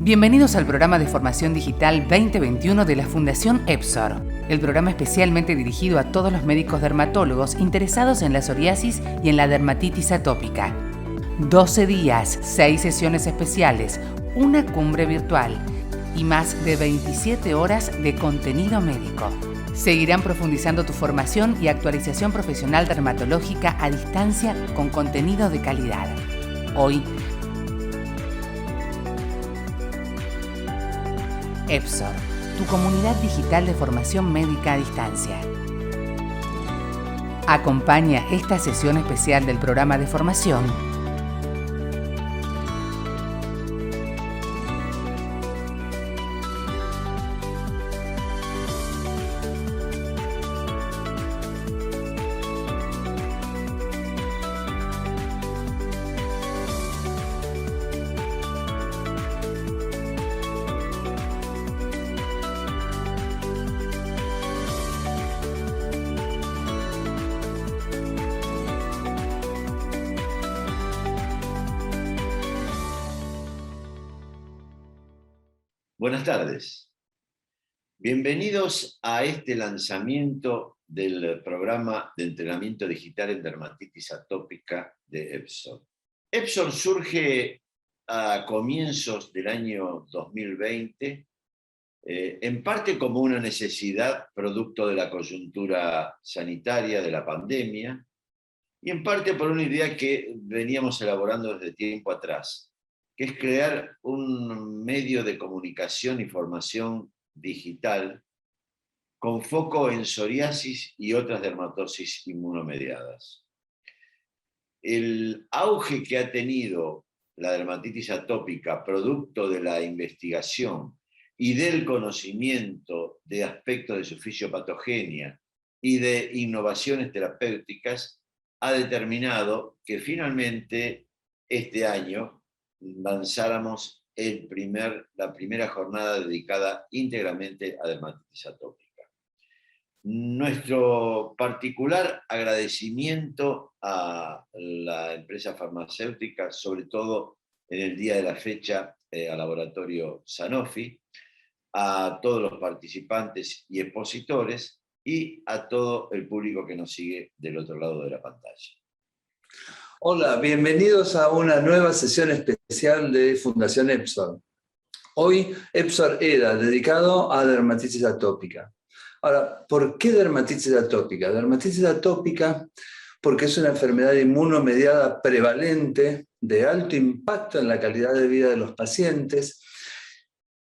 Bienvenidos al programa de formación digital 2021 de la Fundación EPSOR, el programa especialmente dirigido a todos los médicos dermatólogos interesados en la psoriasis y en la dermatitis atópica. 12 días, 6 sesiones especiales, una cumbre virtual y más de 27 horas de contenido médico. Seguirán profundizando tu formación y actualización profesional dermatológica a distancia con contenido de calidad. Hoy, EPSOR, tu comunidad digital de formación médica a distancia. Acompaña esta sesión especial del programa de formación Buenas tardes. Bienvenidos a este lanzamiento del programa de entrenamiento digital en dermatitis atópica de EPSOR. EPSOR surge a comienzos del año 2020, en parte como una necesidad producto de la coyuntura sanitaria de la pandemia, y en parte por una idea que veníamos elaborando desde tiempo atrás, que es crear un medio de comunicación y formación digital con foco en psoriasis y otras dermatosis inmunomediadas. El auge que ha tenido la dermatitis atópica producto de la investigación y del conocimiento de aspectos de su fisiopatogenia y de innovaciones terapéuticas ha determinado que finalmente este año lanzáramos la primera jornada dedicada íntegramente a dermatitis atópica. Nuestro particular agradecimiento a la empresa farmacéutica, sobre todo en el día de la fecha, al laboratorio Sanofi, a todos los participantes y expositores y a todo el público que nos sigue del otro lado de la pantalla. Hola, bienvenidos a una nueva sesión especial de Fundación EPSOR. Hoy EPSOR EDA, dedicado a dermatitis atópica. Ahora, ¿por qué dermatitis atópica? Dermatitis atópica porque es una enfermedad inmunomediada prevalente, de alto impacto en la calidad de vida de los pacientes,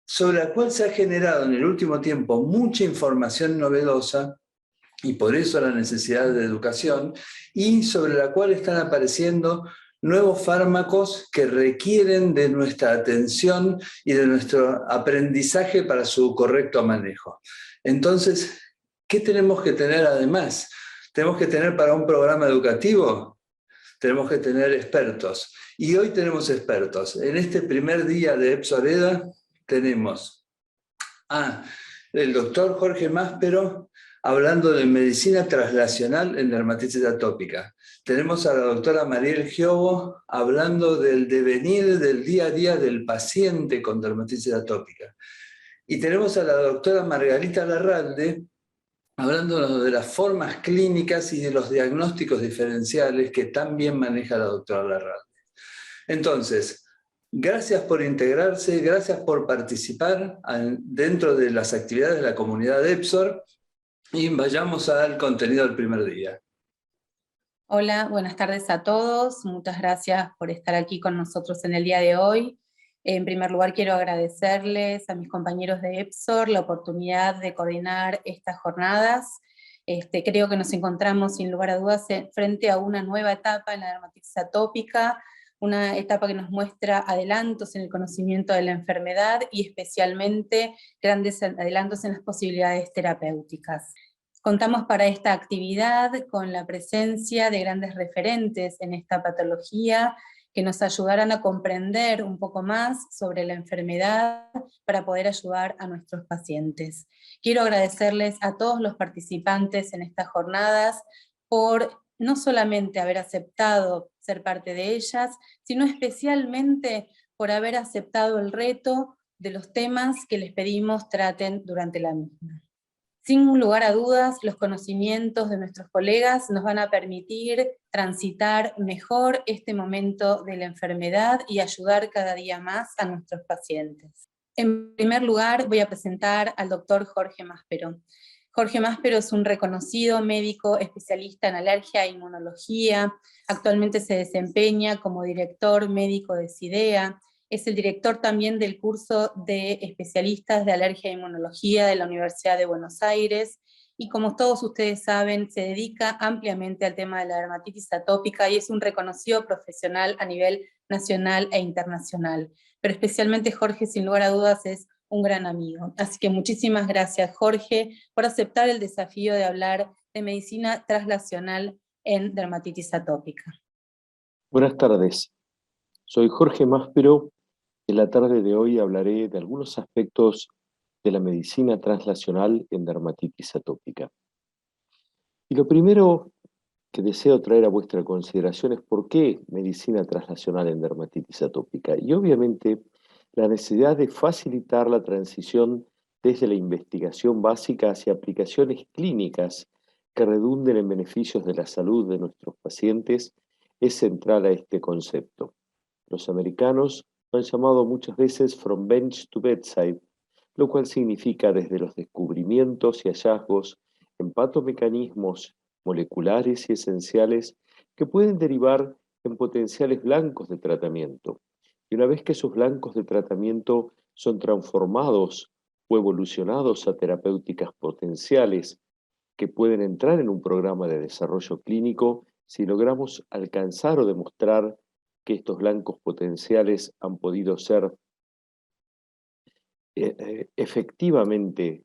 sobre la cual se ha generado en el último tiempo mucha información novedosa, y por eso la necesidad de educación, y sobre la cual están apareciendo nuevos fármacos que requieren de nuestra atención y de nuestro aprendizaje para su correcto manejo. Entonces, ¿qué tenemos que tener además? Tenemos que tener para un programa educativo, tenemos que tener expertos. Y hoy tenemos expertos. En este primer día de EPSOR EDA tenemos el doctor Jorge Máspero, hablando de medicina translacional en dermatitis atópica. Tenemos a la doctora Mariel Giobo hablando del devenir del día a día del paciente con dermatitis atópica. Y tenemos a la doctora Margarita Larralde hablando de las formas clínicas y de los diagnósticos diferenciales que también maneja la doctora Larralde. Entonces, gracias por integrarse, gracias por participar dentro de las actividades de la comunidad de EPSOR. Y vayamos al contenido del primer día. Hola, buenas tardes a todos. Muchas gracias por estar aquí con nosotros en el día de hoy. En primer lugar, quiero agradecerles a mis compañeros de EPSOR la oportunidad de coordinar estas jornadas. Creo que nos encontramos, sin lugar a dudas, frente a una nueva etapa en la dermatitis atópica, una etapa que nos muestra adelantos en el conocimiento de la enfermedad y especialmente grandes adelantos en las posibilidades terapéuticas. Contamos para esta actividad con la presencia de grandes referentes en esta patología que nos ayudarán a comprender un poco más sobre la enfermedad para poder ayudar a nuestros pacientes. Quiero agradecerles a todos los participantes en estas jornadas por no solamente haber aceptado ser parte de ellas, sino especialmente por haber aceptado el reto de los temas que les pedimos traten durante la misma. Sin lugar a dudas, los conocimientos de nuestros colegas nos van a permitir transitar mejor este momento de la enfermedad y ayudar cada día más a nuestros pacientes. En primer lugar, voy a presentar al doctor Jorge Máspero. Jorge Máspero es un reconocido médico especialista en alergia e inmunología. Actualmente se desempeña como director médico de CIDEA. Es el director también del curso de especialistas de alergia e inmunología de la Universidad de Buenos Aires, y como todos ustedes saben, se dedica ampliamente al tema de la dermatitis atópica y es un reconocido profesional a nivel nacional e internacional. Pero especialmente Jorge, sin lugar a dudas, es un gran amigo. Así que muchísimas gracias, Jorge, por aceptar el desafío de hablar de medicina translacional en dermatitis atópica. Buenas tardes, soy Jorge Máspero. En la tarde de hoy hablaré de algunos aspectos de la medicina translacional en dermatitis atópica. Y lo primero que deseo traer a vuestra consideración es por qué medicina translacional en dermatitis atópica. Y obviamente la necesidad de facilitar la transición desde la investigación básica hacia aplicaciones clínicas que redunden en beneficios de la salud de nuestros pacientes es central a este concepto. Los americanos lo han llamado muchas veces from bench to bedside, lo cual significa desde los descubrimientos y hallazgos en patomecanismos moleculares y esenciales que pueden derivar en potenciales blancos de tratamiento. Y una vez que esos blancos de tratamiento son transformados o evolucionados a terapéuticas potenciales que pueden entrar en un programa de desarrollo clínico, si logramos alcanzar o demostrar que estos blancos potenciales han podido ser efectivamente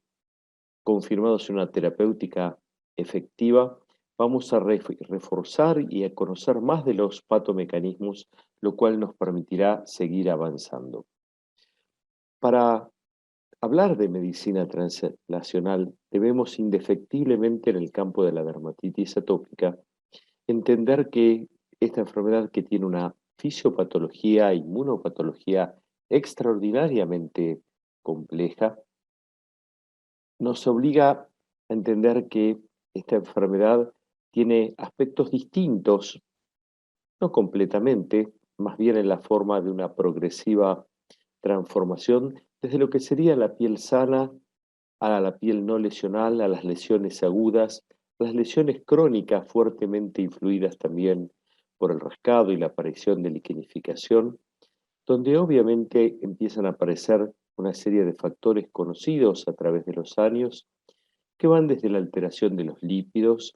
confirmados en una terapéutica efectiva, vamos a reforzar y a conocer más de los patomecanismos, lo cual nos permitirá seguir avanzando. Para hablar de medicina translacional, debemos indefectiblemente en el campo de la dermatitis atópica entender que esta enfermedad, que tiene una fisiopatología e inmunopatología extraordinariamente compleja, nos obliga a entender que esta enfermedad tiene aspectos distintos, no completamente, más bien en la forma de una progresiva transformación desde lo que sería la piel sana a la piel no lesional, a las lesiones agudas, las lesiones crónicas fuertemente influidas también por el rascado y la aparición de liquenificación, donde obviamente empiezan a aparecer una serie de factores conocidos a través de los años que van desde la alteración de los lípidos,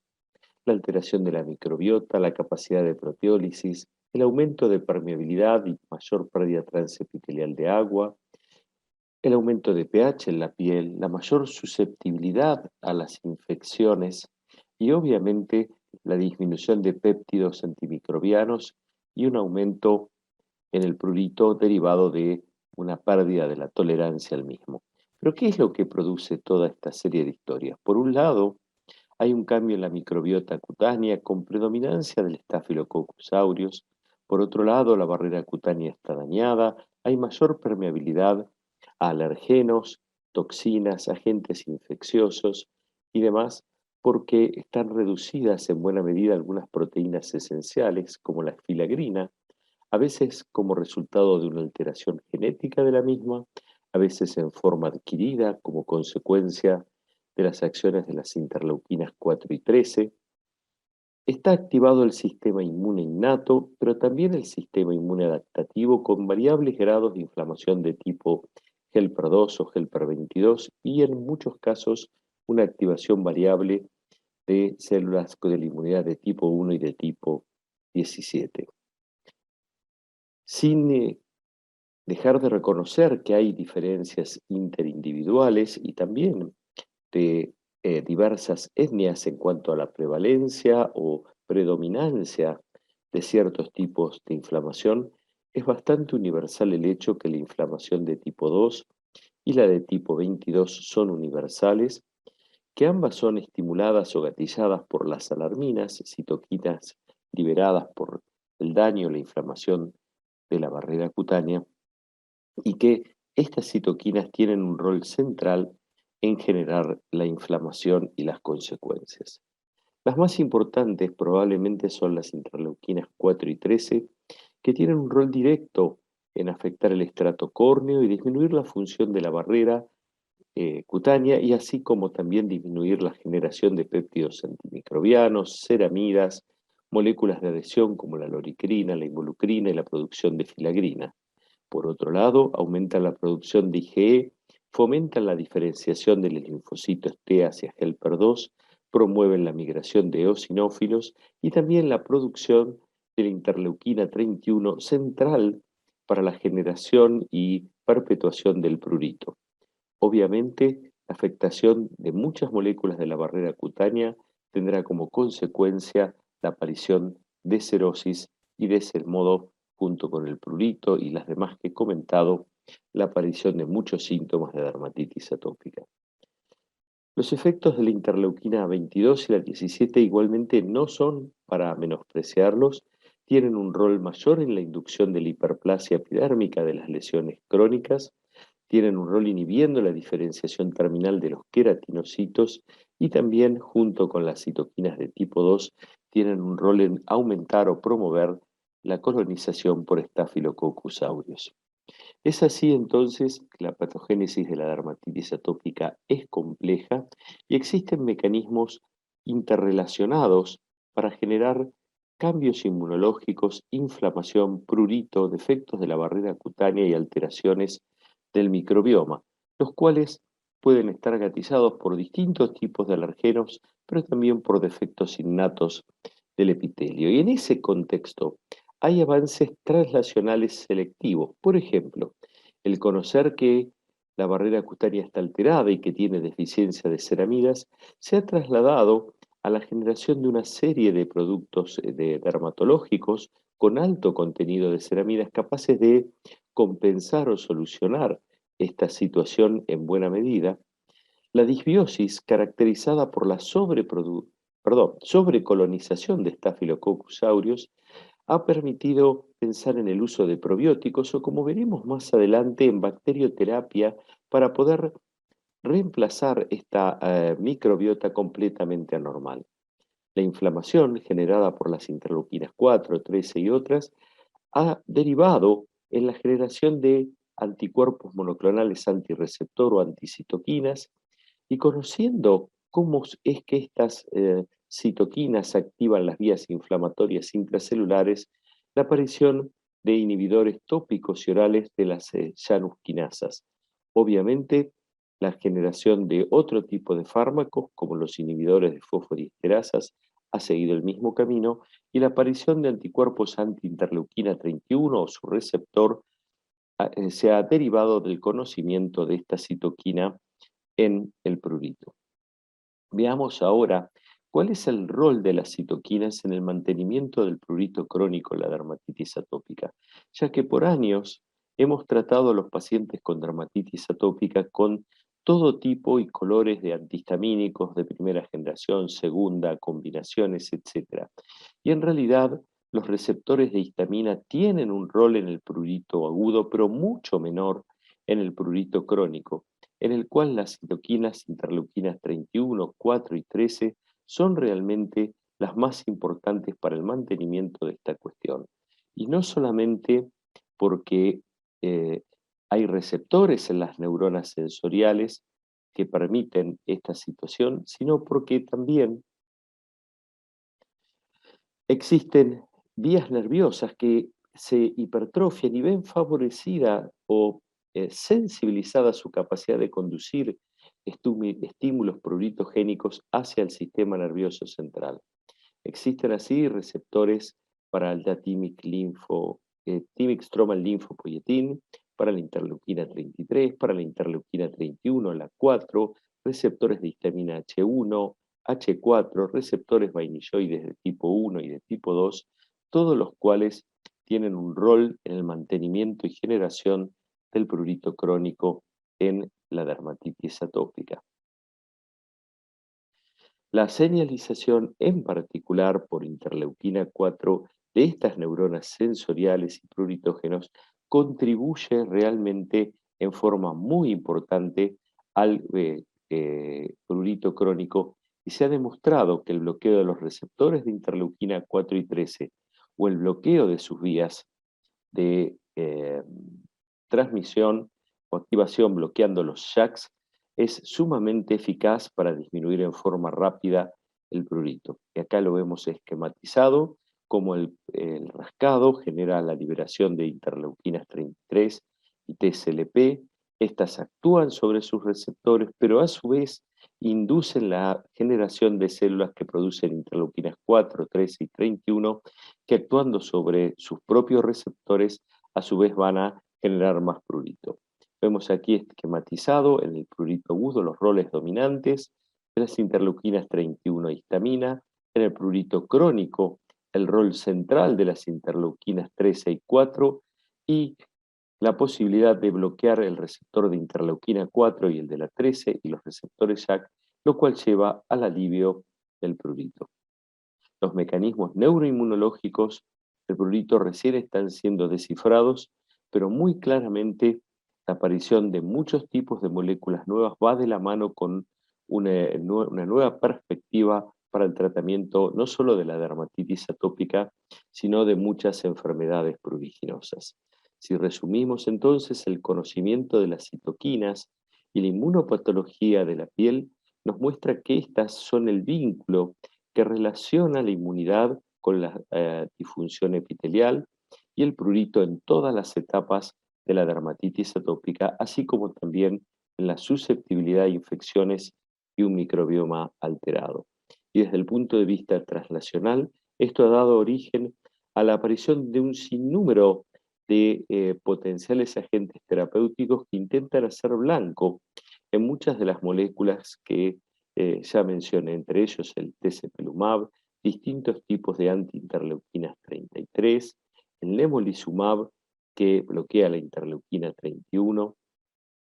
la alteración de la microbiota, la capacidad de proteólisis, el aumento de permeabilidad y mayor pérdida transepitelial de agua, el aumento de pH en la piel, la mayor susceptibilidad a las infecciones y obviamente la disminución de péptidos antimicrobianos y un aumento en el prurito derivado de una pérdida de la tolerancia al mismo. Pero ¿qué es lo que produce toda esta serie de historias? Por un lado, hay un cambio en la microbiota cutánea con predominancia del Staphylococcus aureus. Por otro lado, la barrera cutánea está dañada, hay mayor permeabilidad a alergenos, toxinas, agentes infecciosos y demás, porque están reducidas en buena medida algunas proteínas esenciales, como la filagrina, a veces como resultado de una alteración genética de la misma, a veces en forma adquirida como consecuencia de las acciones de las interleuquinas 4 y 13. Está activado el sistema inmune innato, pero también el sistema inmune adaptativo con variables grados de inflamación de tipo Helper 2 o Helper 22 y en muchos casos una activación variable de células de la inmunidad de tipo 1 y de tipo 17. Sin dejar de reconocer que hay diferencias interindividuales y también de diversas etnias en cuanto a la prevalencia o predominancia de ciertos tipos de inflamación, es bastante universal el hecho que la inflamación de tipo 2 y la de tipo 22 son universales, que ambas son estimuladas o gatilladas por las alarminas, citoquinas liberadas por el daño o la inflamación de la barrera cutánea, y que estas citoquinas tienen un rol central en generar la inflamación y las consecuencias. Las más importantes probablemente son las interleuquinas 4 y 13, que tienen un rol directo en afectar el estrato córneo y disminuir la función de la barrera cutánea, y así como también disminuir la generación de péptidos antimicrobianos, ceramidas, moléculas de adhesión como la loricrina, la involucrina y la producción de filagrina. Por otro lado, aumentan la producción de IgE, fomentan la diferenciación de los linfocitos T hacia helper 2, promueven la migración de eosinófilos y también la producción de la interleuquina 31, central para la generación y perpetuación del prurito. Obviamente, la afectación de muchas moléculas de la barrera cutánea tendrá como consecuencia la aparición de cerosis y, de ese modo, junto con el prurito y las demás que he comentado, la aparición de muchos síntomas de dermatitis atópica. Los efectos de la interleuquina 22 y la 17 igualmente no son para menospreciarlos, tienen un rol mayor en la inducción de la hiperplasia epidérmica de las lesiones crónicas, tienen un rol inhibiendo la diferenciación terminal de los queratinocitos y también, junto con las citoquinas de tipo 2, tienen un rol en aumentar o promover la colonización por Staphylococcus aureus. Es así entonces que la patogénesis de la dermatitis atópica es compleja y existen mecanismos interrelacionados para generar cambios inmunológicos, inflamación, prurito, defectos de la barrera cutánea y alteraciones del microbioma, los cuales pueden estar gatizados por distintos tipos de alergenos, pero también por defectos innatos del epitelio. Y en ese contexto hay avances translacionales selectivos. Por ejemplo, el conocer que la barrera cutánea está alterada y que tiene deficiencia de ceramidas se ha trasladado a la generación de una serie de productos dermatológicos con alto contenido de ceramidas capaces de compensar o solucionar esta situación en buena medida. La disbiosis, caracterizada por la sobrecolonización de Staphylococcus aureus, ha permitido pensar en el uso de probióticos o, como veremos más adelante, en bacterioterapia para poder reemplazar esta microbiota completamente anormal. La inflamación generada por las interleuquinas 4, 13 y otras ha derivado en la generación de anticuerpos monoclonales antirreceptor o anticitoquinas, y conociendo cómo es que estas citoquinas activan las vías inflamatorias intracelulares, la aparición de inhibidores tópicos y orales de las janusquinasas. Obviamente, la generación de otro tipo de fármacos, como los inhibidores de fosfodiesterasas, ha seguido el mismo camino, y la aparición de anticuerpos anti-interleuquina 31 o su receptor se ha derivado del conocimiento de esta citoquina en el prurito. Veamos ahora cuál es el rol de las citoquinas en el mantenimiento del prurito crónico en la dermatitis atópica, ya que por años hemos tratado a los pacientes con dermatitis atópica con todo tipo y colores de antihistamínicos de primera generación, segunda, combinaciones, etc. Y en realidad los receptores de histamina tienen un rol en el prurito agudo, pero mucho menor en el prurito crónico, en el cual las citoquinas interleuquinas 31, 4 y 13 son realmente las más importantes para el mantenimiento de esta cuestión. Y no solamente porque hay receptores en las neuronas sensoriales que permiten esta situación, sino porque también existen vías nerviosas que se hipertrofian y ven favorecida o sensibilizada su capacidad de conducir estímulos pruritogénicos hacia el sistema nervioso central. Existen así receptores para el thymic stromal lymphopoietin, para la interleuquina 33, para la interleuquina 31, la 4, receptores de histamina H1, H4, receptores vainilloides de tipo 1 y de tipo 2, todos los cuales tienen un rol en el mantenimiento y generación del prurito crónico en la dermatitis atópica. La señalización, en particular por interleuquina 4, de estas neuronas sensoriales y pruritógenos contribuye realmente en forma muy importante al prurito crónico, y se ha demostrado que el bloqueo de los receptores de interleuquina 4 y 13 o el bloqueo de sus vías de transmisión o activación bloqueando los JAKs es sumamente eficaz para disminuir en forma rápida el prurito. Y acá lo vemos esquematizado, como el rascado genera la liberación de interleuquinas 33 y TSLP. Estas actúan sobre sus receptores, pero a su vez inducen la generación de células que producen interleuquinas 4, 13 y 31, que actuando sobre sus propios receptores, a su vez van a generar más prurito. Vemos aquí esquematizado en el prurito agudo los roles dominantes de las interleuquinas 31 e histamina, en el prurito crónico el rol central de las interleuquinas 13 y 4 y la posibilidad de bloquear el receptor de interleuquina 4 y el de la 13 y los receptores JAK, lo cual lleva al alivio del prurito. Los mecanismos neuroinmunológicos del prurito recién están siendo descifrados, pero muy claramente la aparición de muchos tipos de moléculas nuevas va de la mano con una nueva perspectiva para el tratamiento no solo de la dermatitis atópica, sino de muchas enfermedades pruriginosas. Si resumimos entonces, el conocimiento de las citoquinas y la inmunopatología de la piel nos muestra que estas son el vínculo que relaciona la inmunidad con la disfunción epitelial y el prurito en todas las etapas de la dermatitis atópica, así como también en la susceptibilidad a infecciones y un microbioma alterado. Y desde el punto de vista translacional, esto ha dado origen a la aparición de un sinnúmero de potenciales agentes terapéuticos que intentan hacer blanco en muchas de las moléculas que ya mencioné, entre ellos el tezepelumab, distintos tipos de antiinterleuquinas 33, el nemolizumab, que bloquea la interleuquina 31,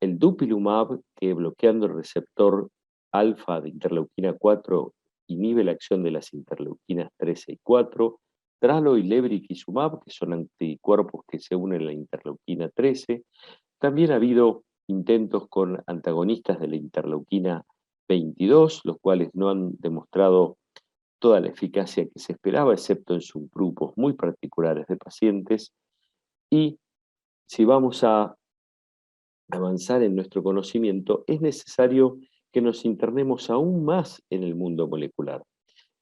el dupilumab, que bloqueando el receptor alfa de interleuquina 4 inhibe la acción de las interleuquinas 13 y 4, tralo y lebrikizumab, que son anticuerpos que se unen a la interleuquina 13. También ha habido intentos con antagonistas de la interleuquina 22, los cuales no han demostrado toda la eficacia que se esperaba, excepto en subgrupos muy particulares de pacientes. Y si vamos a avanzar en nuestro conocimiento, es necesario que nos internemos aún más en el mundo molecular.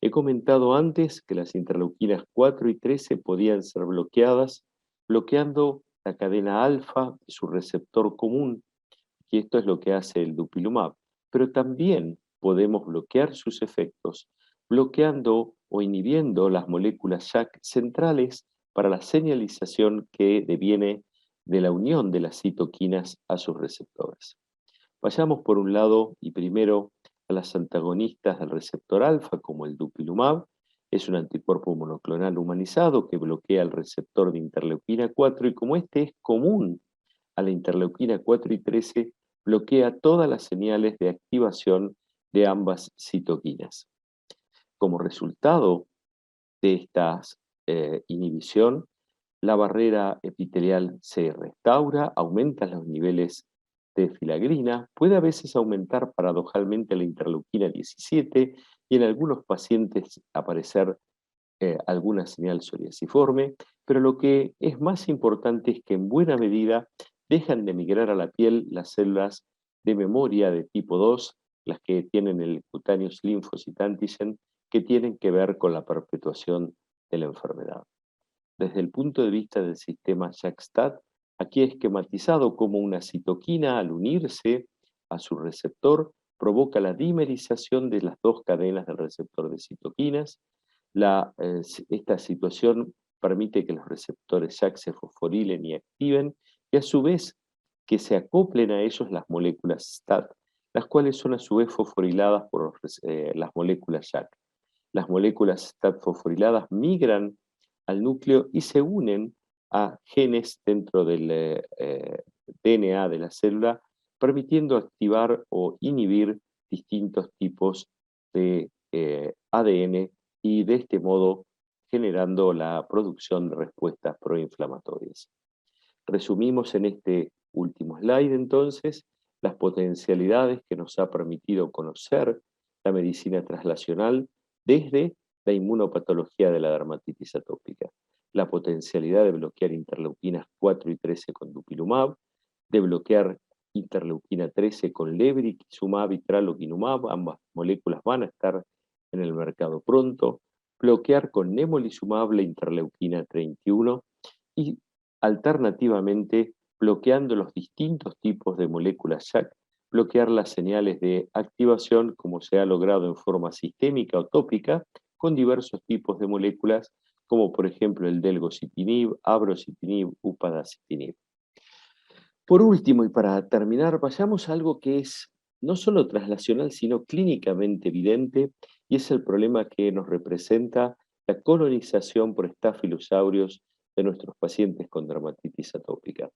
He comentado antes que las interleuquinas 4 y 13 podían ser bloqueadas, bloqueando la cadena alfa de su receptor común, y esto es lo que hace el dupilumab. Pero también podemos bloquear sus efectos, bloqueando o inhibiendo las moléculas JAK centrales para la señalización que deviene de la unión de las citoquinas a sus receptores. Vayamos por un lado y primero a las antagonistas del receptor alfa, como el dupilumab. Es un anticuerpo monoclonal humanizado que bloquea el receptor de interleuquina 4 y como este es común a la interleuquina 4 y 13, bloquea todas las señales de activación de ambas citoquinas. Como resultado de esta inhibición, la barrera epitelial se restaura, aumentan los niveles de filagrina, puede a veces aumentar paradojalmente la interleuquina 17 y en algunos pacientes aparecer alguna señal psoriasiforme, pero lo que es más importante es que en buena medida dejan de migrar a la piel las células de memoria de tipo 2, las que tienen el cutaneous lymphocyte antigen, que tienen que ver con la perpetuación de la enfermedad. Desde el punto de vista del sistema JAK-STAT, aquí esquematizado como una citoquina al unirse a su receptor provoca la dimerización de las dos cadenas del receptor de citoquinas. Esta situación permite que los receptores JAK se fosforilen y activen y a su vez que se acoplen a ellos las moléculas STAT, las cuales son a su vez fosforiladas por las moléculas JAK. Las moléculas STAT fosforiladas migran al núcleo y se unen a genes dentro del DNA de la célula, permitiendo activar o inhibir distintos tipos de ADN y de este modo generando la producción de respuestas proinflamatorias. Resumimos en este Último slide entonces, las potencialidades que nos ha permitido conocer la medicina translacional desde la inmunopatología de la dermatitis atópica. La potencialidad de bloquear interleuquinas 4 y 13 con dupilumab, de bloquear interleuquina 13 con lebrikizumab y tralokinumab, ambas moléculas van a estar en el mercado pronto, bloquear con nemolizumab la interleuquina 31 y alternativamente bloqueando los distintos tipos de moléculas JAK, bloquear las señales de activación como se ha logrado en forma sistémica o tópica con diversos tipos de moléculas como por ejemplo el delgocitinib, abrocitinib, upadacitinib. Por último, y para terminar, vayamos a algo que es no solo translacional, sino clínicamente evidente, y es el problema que nos representa la colonización por Staphylococcus aureus de nuestros pacientes con dermatitis atópica.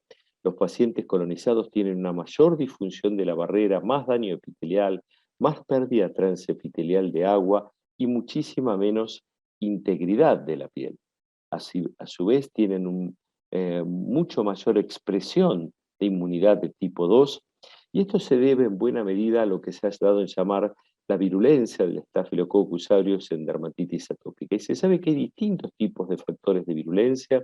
Los pacientes colonizados tienen una mayor disfunción de la barrera, más daño epitelial, más pérdida transepitelial de agua y muchísima menos integridad de la piel. Así, a su vez, tienen mucho mayor expresión de inmunidad de tipo 2, y esto se debe en buena medida a lo que se ha dado en llamar la virulencia del Staphylococcus aureus en dermatitis atópica. Y se sabe que hay distintos tipos de factores de virulencia,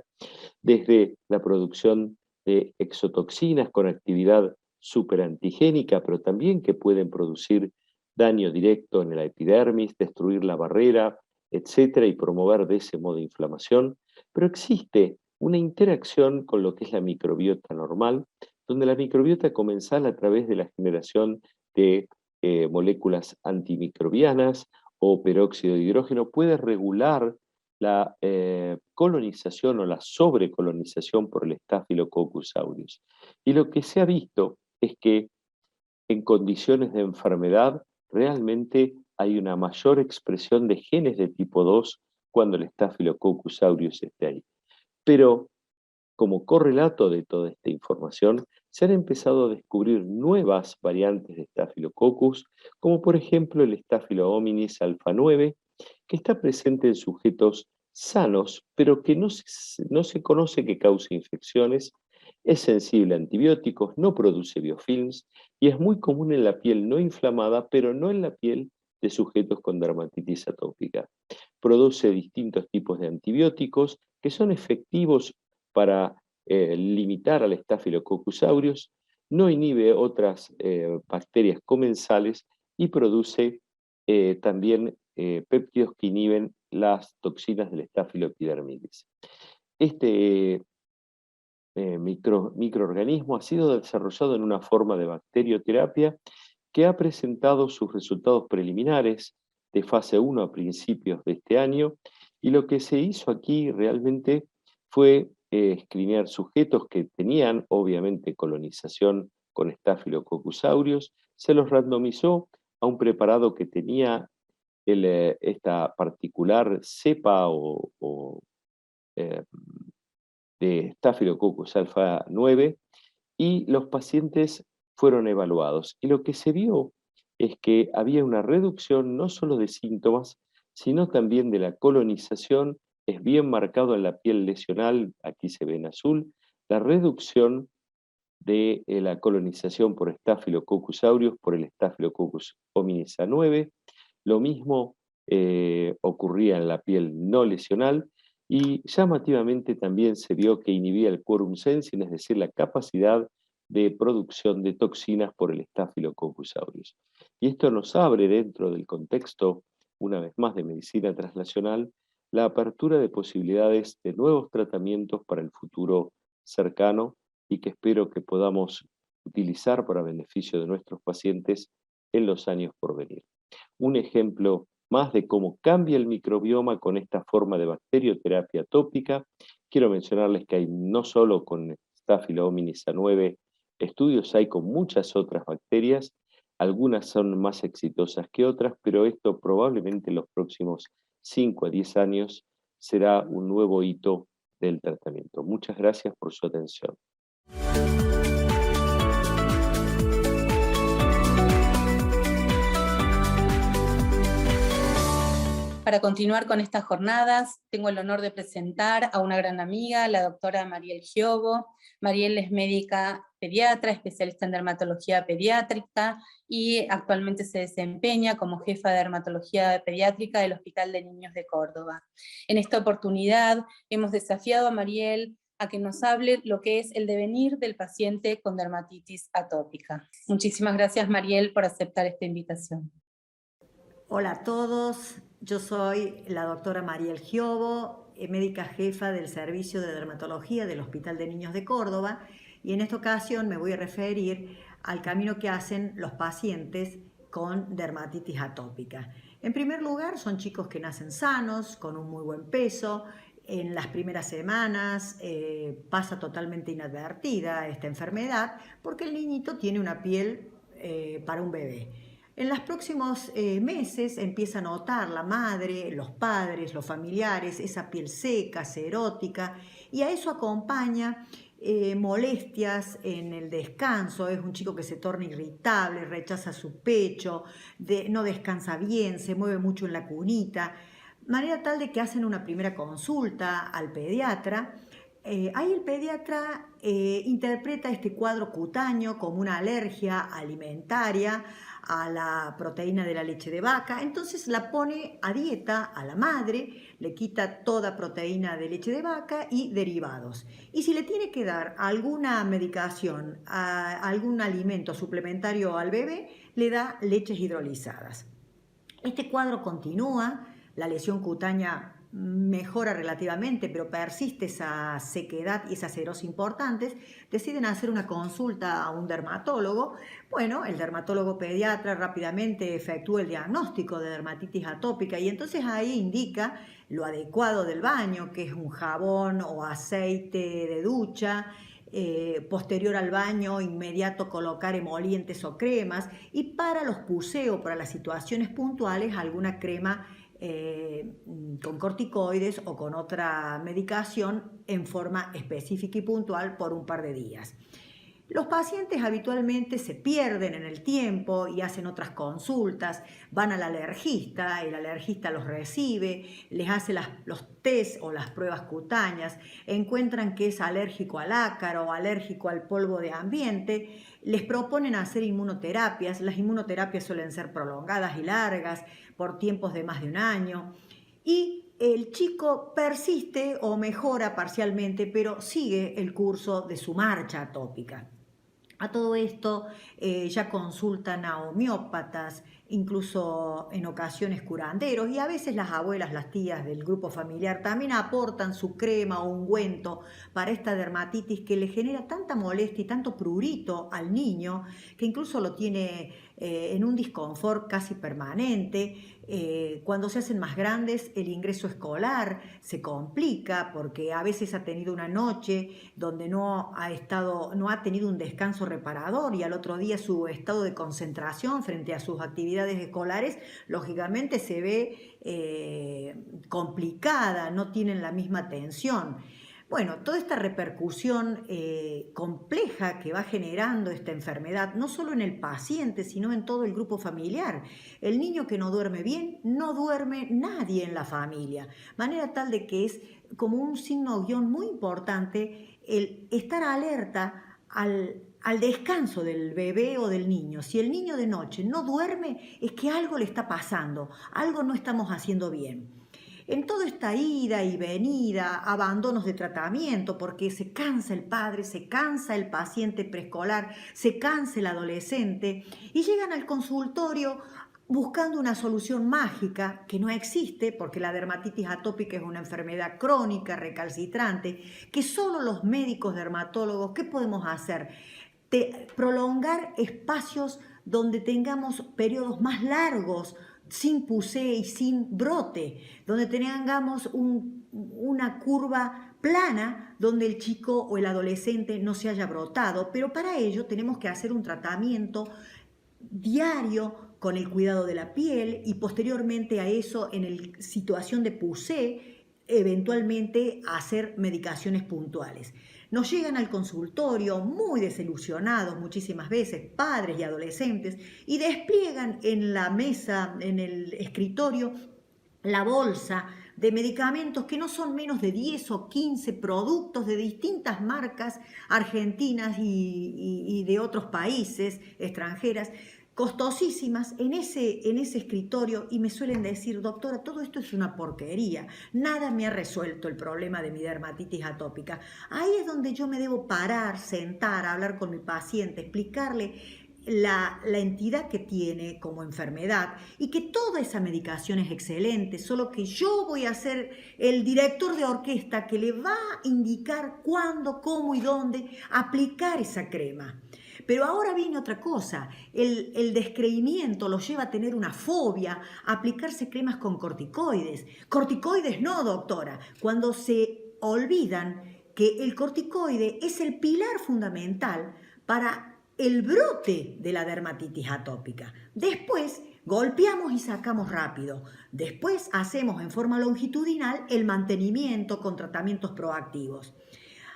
desde la producción de exotoxinas con actividad superantigénica, pero también que pueden producir daño directo en la epidermis, destruir la barrera, etcétera, y promover de ese modo inflamación. Pero existe una interacción con lo que es la microbiota normal, donde la microbiota comensal a través de la generación de moléculas antimicrobianas o peróxido de hidrógeno puede regular la colonización o la sobrecolonización por el Staphylococcus aureus. Y lo que se ha visto es que en condiciones de enfermedad realmente hay una mayor expresión de genes de tipo 2 cuando el Staphylococcus aureus esté ahí. Pero como correlato de toda esta información, se han empezado a descubrir nuevas variantes de Staphylococcus, como por ejemplo el Staphylo hominis alfa 9, que está presente en sujetos sanos, pero que no se conoce que cause infecciones, es sensible a antibióticos, no produce biofilms y es muy común en la piel no inflamada, pero no en la piel de sujetos con dermatitis atópica. Produce distintos tipos de antibióticos que son efectivos para limitar al Staphylococcus aureus, no inhibe otras bacterias comensales y produce también péptidos que inhiben las toxinas del Staphyloepidermidis. Este microorganismo ha sido desarrollado en una forma de bacterioterapia que ha presentado sus resultados preliminares de fase 1 a principios de este año, y lo que se hizo aquí realmente fue screenear sujetos que tenían obviamente colonización con Staphylococcus aureus, se los randomizó a un preparado que tenía esta particular cepa de Staphylococcus alfa 9, y los pacientes fueron evaluados. Y lo que se vio es que había una reducción no solo de síntomas, sino también de la colonización. Es bien marcado en la piel lesional, aquí se ve en azul, la reducción de la colonización por Staphylococcus aureus por el Staphylococcus hominis A9. Lo mismo ocurría en la piel no lesional, y llamativamente también se vio que inhibía el quorum sensing, es decir, la capacidad de producción de toxinas por el Staphylococcus aureus. Y esto nos abre, dentro del contexto, una vez más, de medicina translacional, la apertura de posibilidades de nuevos tratamientos para el futuro cercano, y que espero que podamos utilizar para beneficio de nuestros pacientes en los años por venir. Un ejemplo más de cómo cambia el microbioma con esta forma de bacterioterapia tópica. Quiero mencionarles que hay no solo con Staphylo hominis A9 estudios, hay con muchas otras bacterias. Algunas son más exitosas que otras, pero esto probablemente en los próximos 5 a 10 años será un nuevo hito del tratamiento. Muchas gracias por su atención. Para para continuar con estas jornadas, tengo el honor de presentar a una gran amiga, la doctora Mariel Giobo. Mariel es médica pediatra, especialista en dermatología pediátrica y actualmente se desempeña como jefa de dermatología pediátrica del Hospital de Niños de Córdoba. En esta oportunidad hemos desafiado a Mariel a que nos hable lo que es el devenir del paciente con dermatitis atópica. Muchísimas gracias, Mariel, por aceptar esta invitación. Hola a todos, yo soy la doctora Mariel Giobo, médica jefa del Servicio de Dermatología del Hospital de Niños de Córdoba, y en esta ocasión me voy a referir al camino que hacen los pacientes con dermatitis atópica. En primer lugar, son chicos que nacen sanos, con un muy buen peso. En las primeras semanas pasa totalmente inadvertida esta enfermedad porque el niñito tiene una piel para un bebé. En los próximos meses empieza a notar la madre, los padres, los familiares, esa piel seca, serótica, y a eso acompaña molestias en el descanso. Es un chico que se torna irritable, rechaza su pecho, no descansa bien, se mueve mucho en la cunita, manera tal de que hacen una primera consulta al pediatra. Ahí el pediatra interpreta este cuadro cutáneo como una alergia alimentaria a la proteína de la leche de vaca, entonces la pone a dieta a la madre, le quita toda proteína de leche de vaca y derivados. Y si le tiene que dar alguna medicación, algún alimento suplementario al bebé, le da leches hidrolizadas. Este cuadro continúa, la lesión cutánea mejora relativamente, pero persiste esa sequedad y esa serosis importantes. Deciden hacer una consulta a un dermatólogo. Bueno, el dermatólogo pediatra rápidamente efectúa el diagnóstico de dermatitis atópica y entonces ahí indica lo adecuado del baño, que es un jabón o aceite de ducha. Posterior al baño, inmediato colocar emolientes o cremas, y para los puseos, para las situaciones puntuales, alguna crema con corticoides o con otra medicación en forma específica y puntual por un par de días. Los pacientes habitualmente se pierden en el tiempo y hacen otras consultas, van al alergista, el alergista los recibe, les hace los test o las pruebas cutáneas, encuentran que es alérgico al ácaro o alérgico al polvo de ambiente, les proponen hacer inmunoterapias. Las inmunoterapias suelen ser prolongadas y largas por tiempos de más de un año, y el chico persiste o mejora parcialmente, pero sigue el curso de su marcha atópica. A todo esto ya consultan a homeópatas, incluso en ocasiones curanderos, y a veces las abuelas, las tías del grupo familiar también aportan su crema o ungüento para esta dermatitis que le genera tanta molestia y tanto prurito al niño que incluso lo tiene en un disconfort casi permanente. Cuando se hacen más grandes, el ingreso escolar se complica porque a veces ha tenido una noche donde no ha tenido un descanso reparador, y al otro día su estado de concentración frente a sus actividades escolares lógicamente se ve complicada, no tienen la misma atención. Bueno, toda esta repercusión compleja que va generando esta enfermedad, no solo en el paciente, sino en todo el grupo familiar. El niño que no duerme bien, no duerme nadie en la familia. Manera tal de que es como un signo guión muy importante el estar alerta al descanso del bebé o del niño. Si el niño de noche no duerme, es que algo le está pasando, algo no estamos haciendo bien. En toda esta ida y venida, abandonos de tratamiento, porque se cansa el padre, se cansa el paciente preescolar, se cansa el adolescente, y llegan al consultorio buscando una solución mágica que no existe, porque la dermatitis atópica es una enfermedad crónica, recalcitrante, que solo los médicos dermatólogos, ¿qué podemos hacer? Prolongar espacios donde tengamos periodos más largos, sin pusé y sin brote, donde tengamos una curva plana donde el chico o el adolescente no se haya brotado, pero para ello tenemos que hacer un tratamiento diario con el cuidado de la piel, y posteriormente a eso, en situación de pusé, eventualmente hacer medicaciones puntuales. Nos llegan al consultorio muy desilusionados muchísimas veces, padres y adolescentes, y despliegan en la mesa, en el escritorio, la bolsa de medicamentos que no son menos de 10 o 15 productos de distintas marcas argentinas y de otros países extranjeras, costosísimas en ese escritorio, y me suelen decir: doctora, todo esto es una porquería, nada me ha resuelto el problema de mi dermatitis atópica. Ahí es donde yo me debo parar, sentar, hablar con mi paciente, explicarle la entidad que tiene como enfermedad y que toda esa medicación es excelente, solo que yo voy a ser el director de orquesta que le va a indicar cuándo, cómo y dónde aplicar esa crema. Pero ahora viene otra cosa, el descreimiento los lleva a tener una fobia, a aplicarse cremas con corticoides. Corticoides no, doctora, cuando se olvidan que el corticoide es el pilar fundamental para el brote de la dermatitis atópica. Después golpeamos y sacamos rápido. Después hacemos en forma longitudinal el mantenimiento con tratamientos proactivos.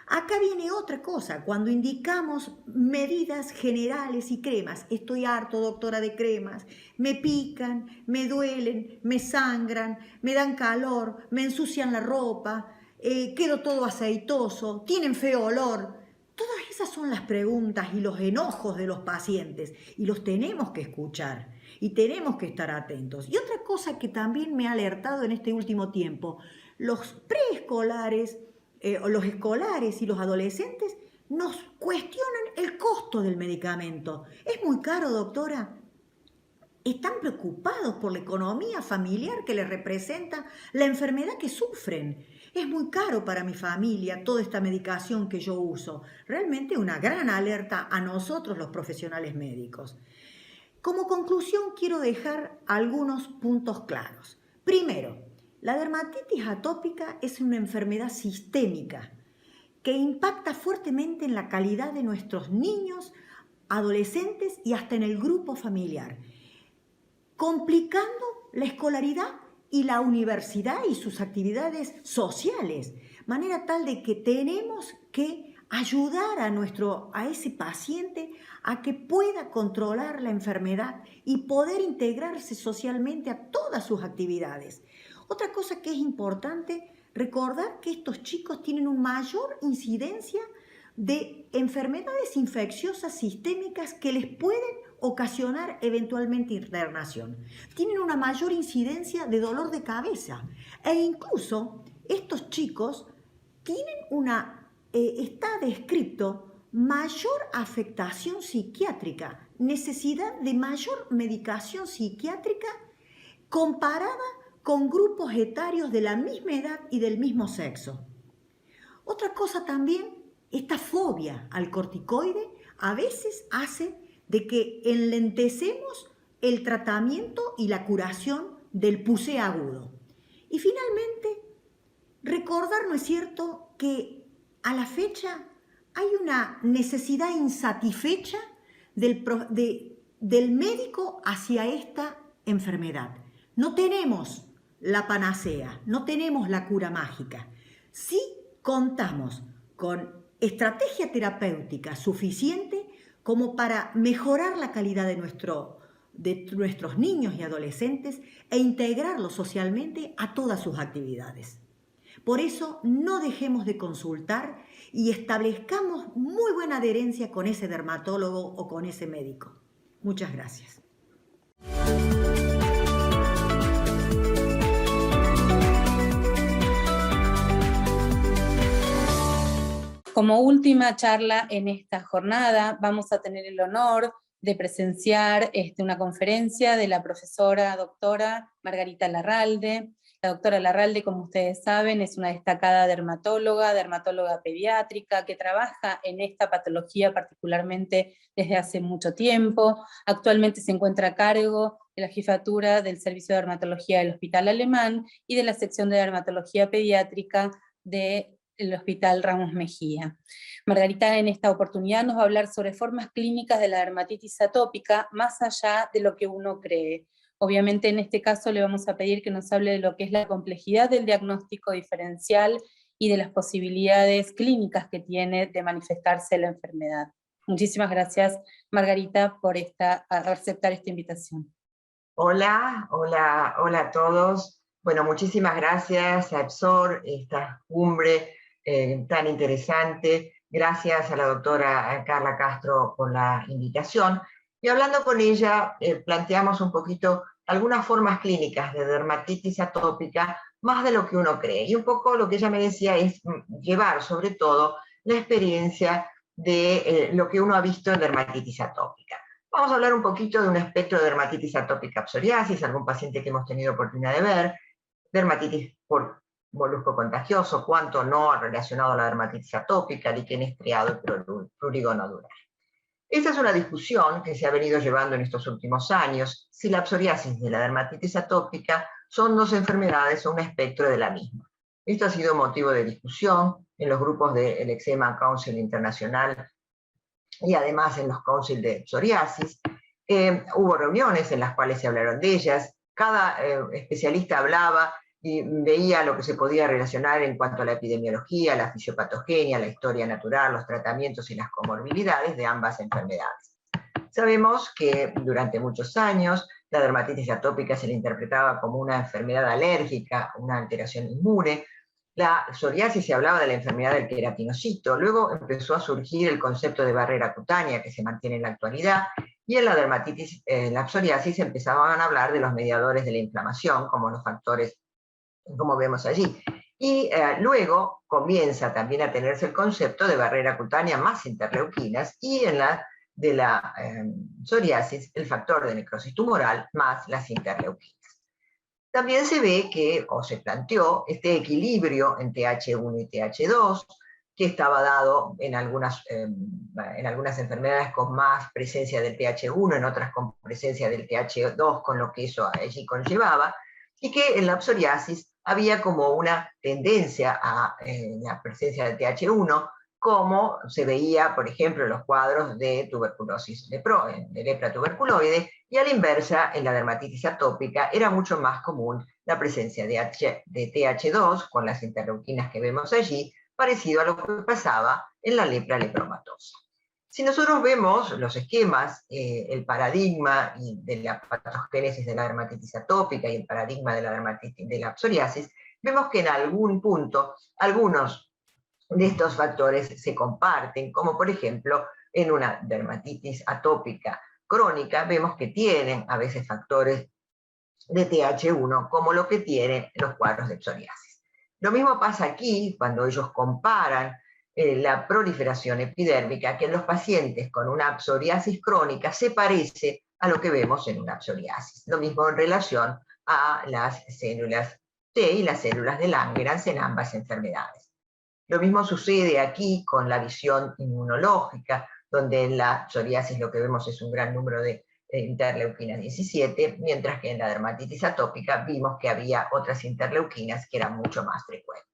Acá viene otra cosa, cuando indicamos medidas generales y cremas. Estoy harto, doctora, de cremas. Me pican, me duelen, me sangran, me dan calor, me ensucian la ropa, quedo todo aceitoso, tienen feo olor. Todas esas son las preguntas y los enojos de los pacientes, y los tenemos que escuchar y tenemos que estar atentos. Y otra cosa que también me ha alertado en este último tiempo: los preescolares, los escolares y los adolescentes nos cuestionan el costo del medicamento. ¿Es muy caro, doctora? Están preocupados por la economía familiar que les representa la enfermedad que sufren. Es muy caro para mi familia toda esta medicación que yo uso. Realmente una gran alerta a nosotros, los profesionales médicos. Como conclusión, quiero dejar algunos puntos claros. Primero, la dermatitis atópica es una enfermedad sistémica que impacta fuertemente en la calidad de nuestros niños, adolescentes y hasta en el grupo familiar, complicando la escolaridad y la universidad y sus actividades sociales, manera tal de que tenemos que ayudar a ese paciente a que pueda controlar la enfermedad y poder integrarse socialmente a todas sus actividades. Otra cosa que es importante, recordar que estos chicos tienen una mayor incidencia de enfermedades infecciosas sistémicas que les pueden ocasionar eventualmente internación. Tienen una mayor incidencia de dolor de cabeza, e incluso estos chicos tienen está descrito mayor afectación psiquiátrica, necesidad de mayor medicación psiquiátrica comparada con grupos etarios de la misma edad y del mismo sexo. Otra cosa también, esta fobia al corticoide a veces hace de que enlentecemos el tratamiento y la curación del pus agudo. Y finalmente, recordar, ¿no es cierto?, que a la fecha hay una necesidad insatisfecha del médico hacia esta enfermedad. No tenemos la panacea, no tenemos la cura mágica. Sí contamos con estrategia terapéutica suficiente como para mejorar la calidad de nuestros niños y adolescentes e integrarlos socialmente a todas sus actividades. Por eso no dejemos de consultar y establezcamos muy buena adherencia con ese dermatólogo o con ese médico. Muchas gracias. Como última charla en esta jornada, vamos a tener el honor de presenciar una conferencia de la profesora doctora Margarita Larralde. La doctora Larralde, como ustedes saben, es una destacada dermatóloga pediátrica, que trabaja en esta patología particularmente desde hace mucho tiempo. Actualmente se encuentra a cargo de la jefatura del Servicio de Dermatología del Hospital Alemán y de la sección de Dermatología Pediátrica del Hospital Ramos Mejía. Margarita en esta oportunidad nos va a hablar sobre formas clínicas de la dermatitis atópica más allá de lo que uno cree. Obviamente en este caso le vamos a pedir que nos hable de lo que es la complejidad del diagnóstico diferencial y de las posibilidades clínicas que tiene de manifestarse la enfermedad. Muchísimas gracias, Margarita, por aceptar esta invitación. Hola a todos. Bueno, muchísimas gracias a EPSOR, esta cumbre tan interesante. Gracias a la doctora Carla Castro por la invitación. Y hablando con ella, planteamos un poquito algunas formas clínicas de dermatitis atópica, más de lo que uno cree. Y un poco lo que ella me decía es llevar sobre todo la experiencia de lo que uno ha visto en dermatitis atópica. Vamos a hablar un poquito de un espectro de dermatitis atópica psoriasis, algún paciente que hemos tenido oportunidad de ver, dermatitis por molusco contagioso, cuánto no relacionado a la dermatitis atópica, líquen estriado y prurigo nodular. Esta es una discusión que se ha venido llevando en estos últimos años, si la psoriasis y la dermatitis atópica son dos enfermedades o un espectro de la misma. Esto ha sido motivo de discusión en los grupos del Eczema Council Internacional y además en los council de psoriasis. Hubo reuniones en las cuales se hablaron de ellas, cada especialista hablaba y veía lo que se podía relacionar en cuanto a la epidemiología, la fisiopatogenia, la historia natural, los tratamientos y las comorbilidades de ambas enfermedades. Sabemos que durante muchos años la dermatitis atópica se le interpretaba como una enfermedad alérgica, una alteración inmune. La psoriasis se hablaba de la enfermedad del queratinocito, luego empezó a surgir el concepto de barrera cutánea que se mantiene en la actualidad, y en la dermatitis, la psoriasis, empezaban a hablar de los mediadores de la inflamación, como los factores, como vemos allí. Y luego comienza también a tenerse el concepto de barrera cutánea más interleuquinas, y en la de la psoriasis, el factor de necrosis tumoral más las interleuquinas. También se ve que, o se planteó, este equilibrio en TH1 y TH2, que estaba dado en algunas enfermedades con más presencia del TH1, en otras con presencia del TH2, con lo que eso allí conllevaba, y que en la psoriasis había como una tendencia a la presencia del TH1, como se veía, por ejemplo, en los cuadros de tuberculosis de lepra tuberculoide, y a la inversa, en la dermatitis atópica, era mucho más común la presencia de TH2, con las interleuquinas que vemos allí, parecido a lo que pasaba en la lepra lepromatosa. Si nosotros vemos los esquemas, el paradigma de la patogénesis de la dermatitis atópica y el paradigma de la psoriasis, vemos que en algún punto algunos de estos factores se comparten, como por ejemplo en una dermatitis atópica crónica vemos que tienen a veces factores de TH1 como lo que tienen los cuadros de psoriasis. Lo mismo pasa aquí cuando ellos comparan la proliferación epidérmica, que en los pacientes con una psoriasis crónica se parece a lo que vemos en una psoriasis. Lo mismo en relación a las células T y las células de Langerhans en ambas enfermedades. Lo mismo sucede aquí con la visión inmunológica, donde en la psoriasis lo que vemos es un gran número de interleuquinas 17, mientras que en la dermatitis atópica vimos que había otras interleuquinas que eran mucho más frecuentes.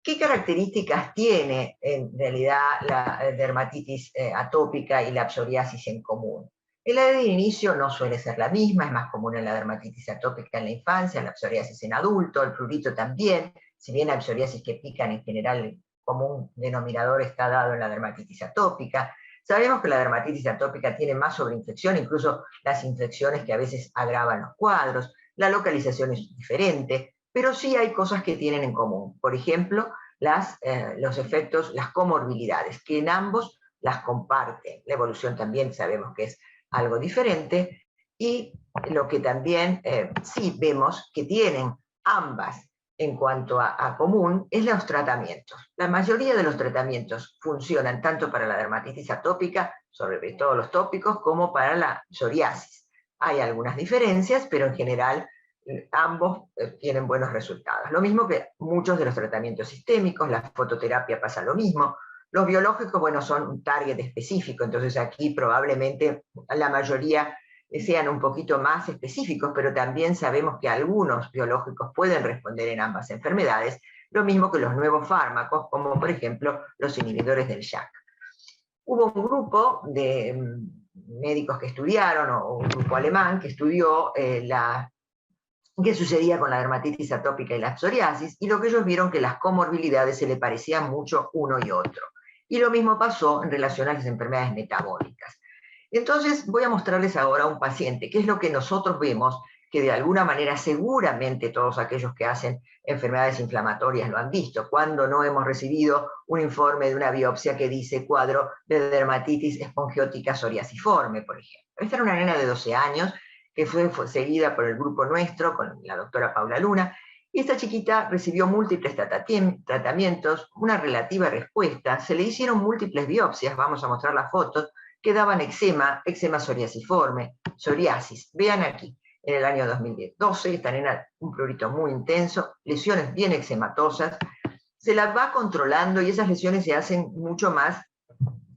¿Qué características tiene en realidad la dermatitis atópica y la psoriasis en común? La edad de inicio no suele ser la misma, es más común en la dermatitis atópica en la infancia, la psoriasis en adulto, el prurito también, si bien hay psoriasis que pican en general, el común denominador está dado en la dermatitis atópica. Sabemos que la dermatitis atópica tiene más sobreinfección, incluso las infecciones que a veces agravan los cuadros, la localización es diferente, pero sí hay cosas que tienen en común. Por ejemplo, los efectos, las comorbilidades, que en ambos las comparten. La evolución también sabemos que es algo diferente, y lo que también sí vemos que tienen ambas en cuanto a común es los tratamientos. La mayoría de los tratamientos funcionan tanto para la dermatitis atópica, sobre todo los tópicos, como para la psoriasis. Hay algunas diferencias, pero en general ambos tienen buenos resultados. Lo mismo que muchos de los tratamientos sistémicos, la fototerapia pasa lo mismo. Los biológicos, bueno, son un target específico, entonces aquí probablemente la mayoría sean un poquito más específicos, pero también sabemos que algunos biológicos pueden responder en ambas enfermedades, lo mismo que los nuevos fármacos, como por ejemplo los inhibidores del JAK. Hubo un grupo de médicos que estudiaron, o un grupo alemán que estudió qué sucedía con la dermatitis atópica y la psoriasis, y lo que ellos vieron que las comorbilidades se le parecían mucho uno y otro. Y lo mismo pasó en relación a las enfermedades metabólicas. Entonces voy a mostrarles ahora un paciente, que es lo que nosotros vemos que de alguna manera seguramente todos aquellos que hacen enfermedades inflamatorias lo han visto, cuando no hemos recibido un informe de una biopsia que dice cuadro de dermatitis espongiótica psoriasiforme, por ejemplo. Esta era una nena de 12 años que fue seguida por el grupo nuestro, con la doctora Paula Luna, y esta chiquita recibió múltiples tratamientos, una relativa respuesta, se le hicieron múltiples biopsias, vamos a mostrar las fotos, que daban eczema psoriasiforme, psoriasis. Vean aquí, en el año 2012, esta nena, un prurito muy intenso, lesiones bien eczematosas, se las va controlando y esas lesiones se hacen mucho más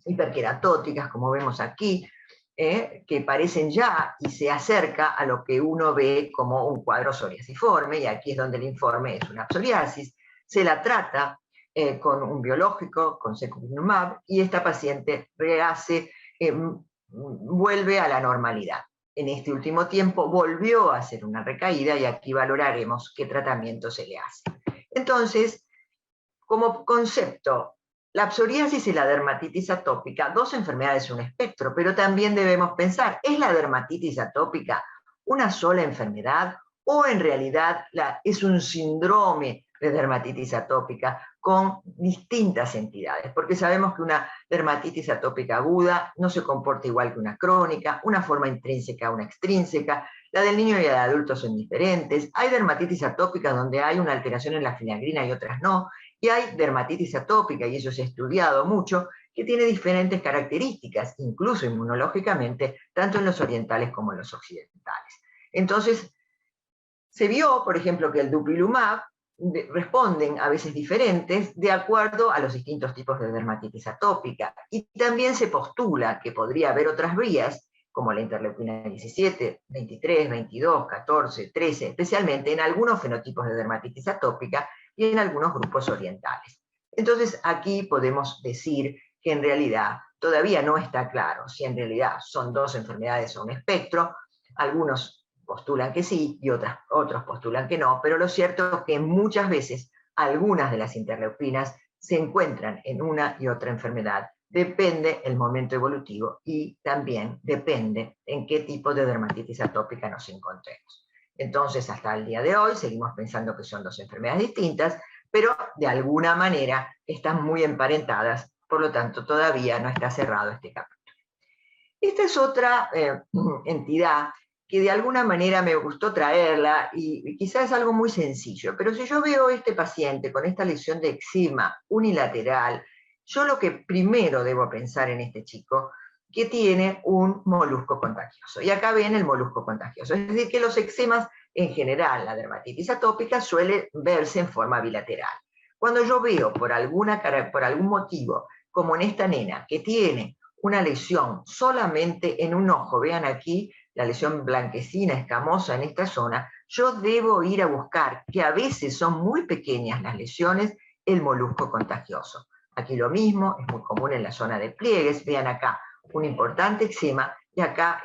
hiperqueratóticas, como vemos aquí, que parecen ya y se acerca a lo que uno ve como un cuadro psoriasiforme, y aquí es donde el informe es una psoriasis. Se la trata con un biológico, con secukinumab, y esta paciente rehace, vuelve a la normalidad. En este último tiempo volvió a hacer una recaída y aquí valoraremos qué tratamiento se le hace. Entonces, como concepto, la psoriasis y la dermatitis atópica, dos enfermedades, un espectro, pero también debemos pensar, ¿es la dermatitis atópica una sola enfermedad o en realidad es un síndrome de dermatitis atópica con distintas entidades? Porque sabemos que una dermatitis atópica aguda no se comporta igual que una crónica, una forma intrínseca, una extrínseca, la del niño y el adulto son diferentes, hay dermatitis atópica donde hay una alteración en la filagrina y otras no, y hay dermatitis atópica, y eso se ha estudiado mucho, que tiene diferentes características, incluso inmunológicamente, tanto en los orientales como en los occidentales. Entonces, se vio, por ejemplo, que el dupilumab responden a veces diferentes de acuerdo a los distintos tipos de dermatitis atópica. Y también se postula que podría haber otras vías, como la interleuquina 17, 23, 22, 14, 13, especialmente en algunos fenotipos de dermatitis atópica y en algunos grupos orientales. Entonces, aquí podemos decir que en realidad todavía no está claro si en realidad son dos enfermedades o un espectro. Algunos postulan que sí y otros postulan que no, pero lo cierto es que muchas veces algunas de las interleuquinas se encuentran en una y otra enfermedad. Depende el momento evolutivo y también depende en qué tipo de dermatitis atópica nos encontremos. Entonces, hasta el día de hoy seguimos pensando que son dos enfermedades distintas, pero de alguna manera están muy emparentadas, por lo tanto todavía no está cerrado este capítulo. Esta es otra entidad que de alguna manera me gustó traerla y quizás es algo muy sencillo, pero si yo veo este paciente con esta lesión de eczema unilateral, yo lo que primero debo pensar en este chico, que tiene un molusco contagioso. Y acá ven el molusco contagioso. Es decir, que los eczemas en general, la dermatitis atópica, suele verse en forma bilateral. Cuando yo veo por algún motivo, como en esta nena, que tiene una lesión solamente en un ojo, vean aquí la lesión blanquecina, escamosa en esta zona, yo debo ir a buscar, que a veces son muy pequeñas las lesiones, el molusco contagioso. Aquí lo mismo, es muy común en la zona de pliegues, vean acá, un importante eczema, y acá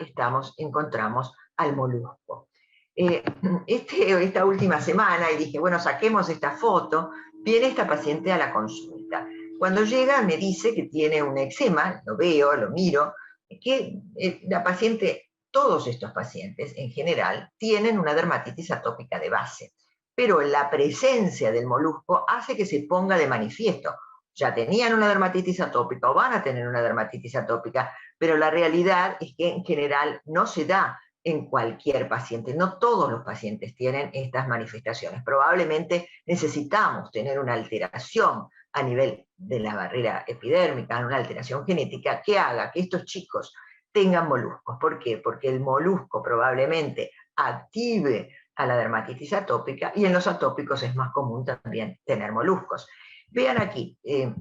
encontramos al molusco. Esta última semana, y dije, bueno, saquemos esta foto, viene esta paciente a la consulta. Cuando llega me dice que tiene un eczema, lo veo, lo miro, que la paciente, todos estos pacientes en general, tienen una dermatitis atópica de base, pero la presencia del molusco hace que se ponga de manifiesto. Ya tenían una dermatitis atópica o van a tener una dermatitis atópica, pero la realidad es que en general no se da en cualquier paciente. No todos los pacientes tienen estas manifestaciones. Probablemente necesitamos tener una alteración a nivel de la barrera epidérmica, una alteración genética que haga que estos chicos tengan moluscos. ¿Por qué? Porque el molusco probablemente active a la dermatitis atópica y en los atópicos es más común también tener moluscos. Vean aquí, en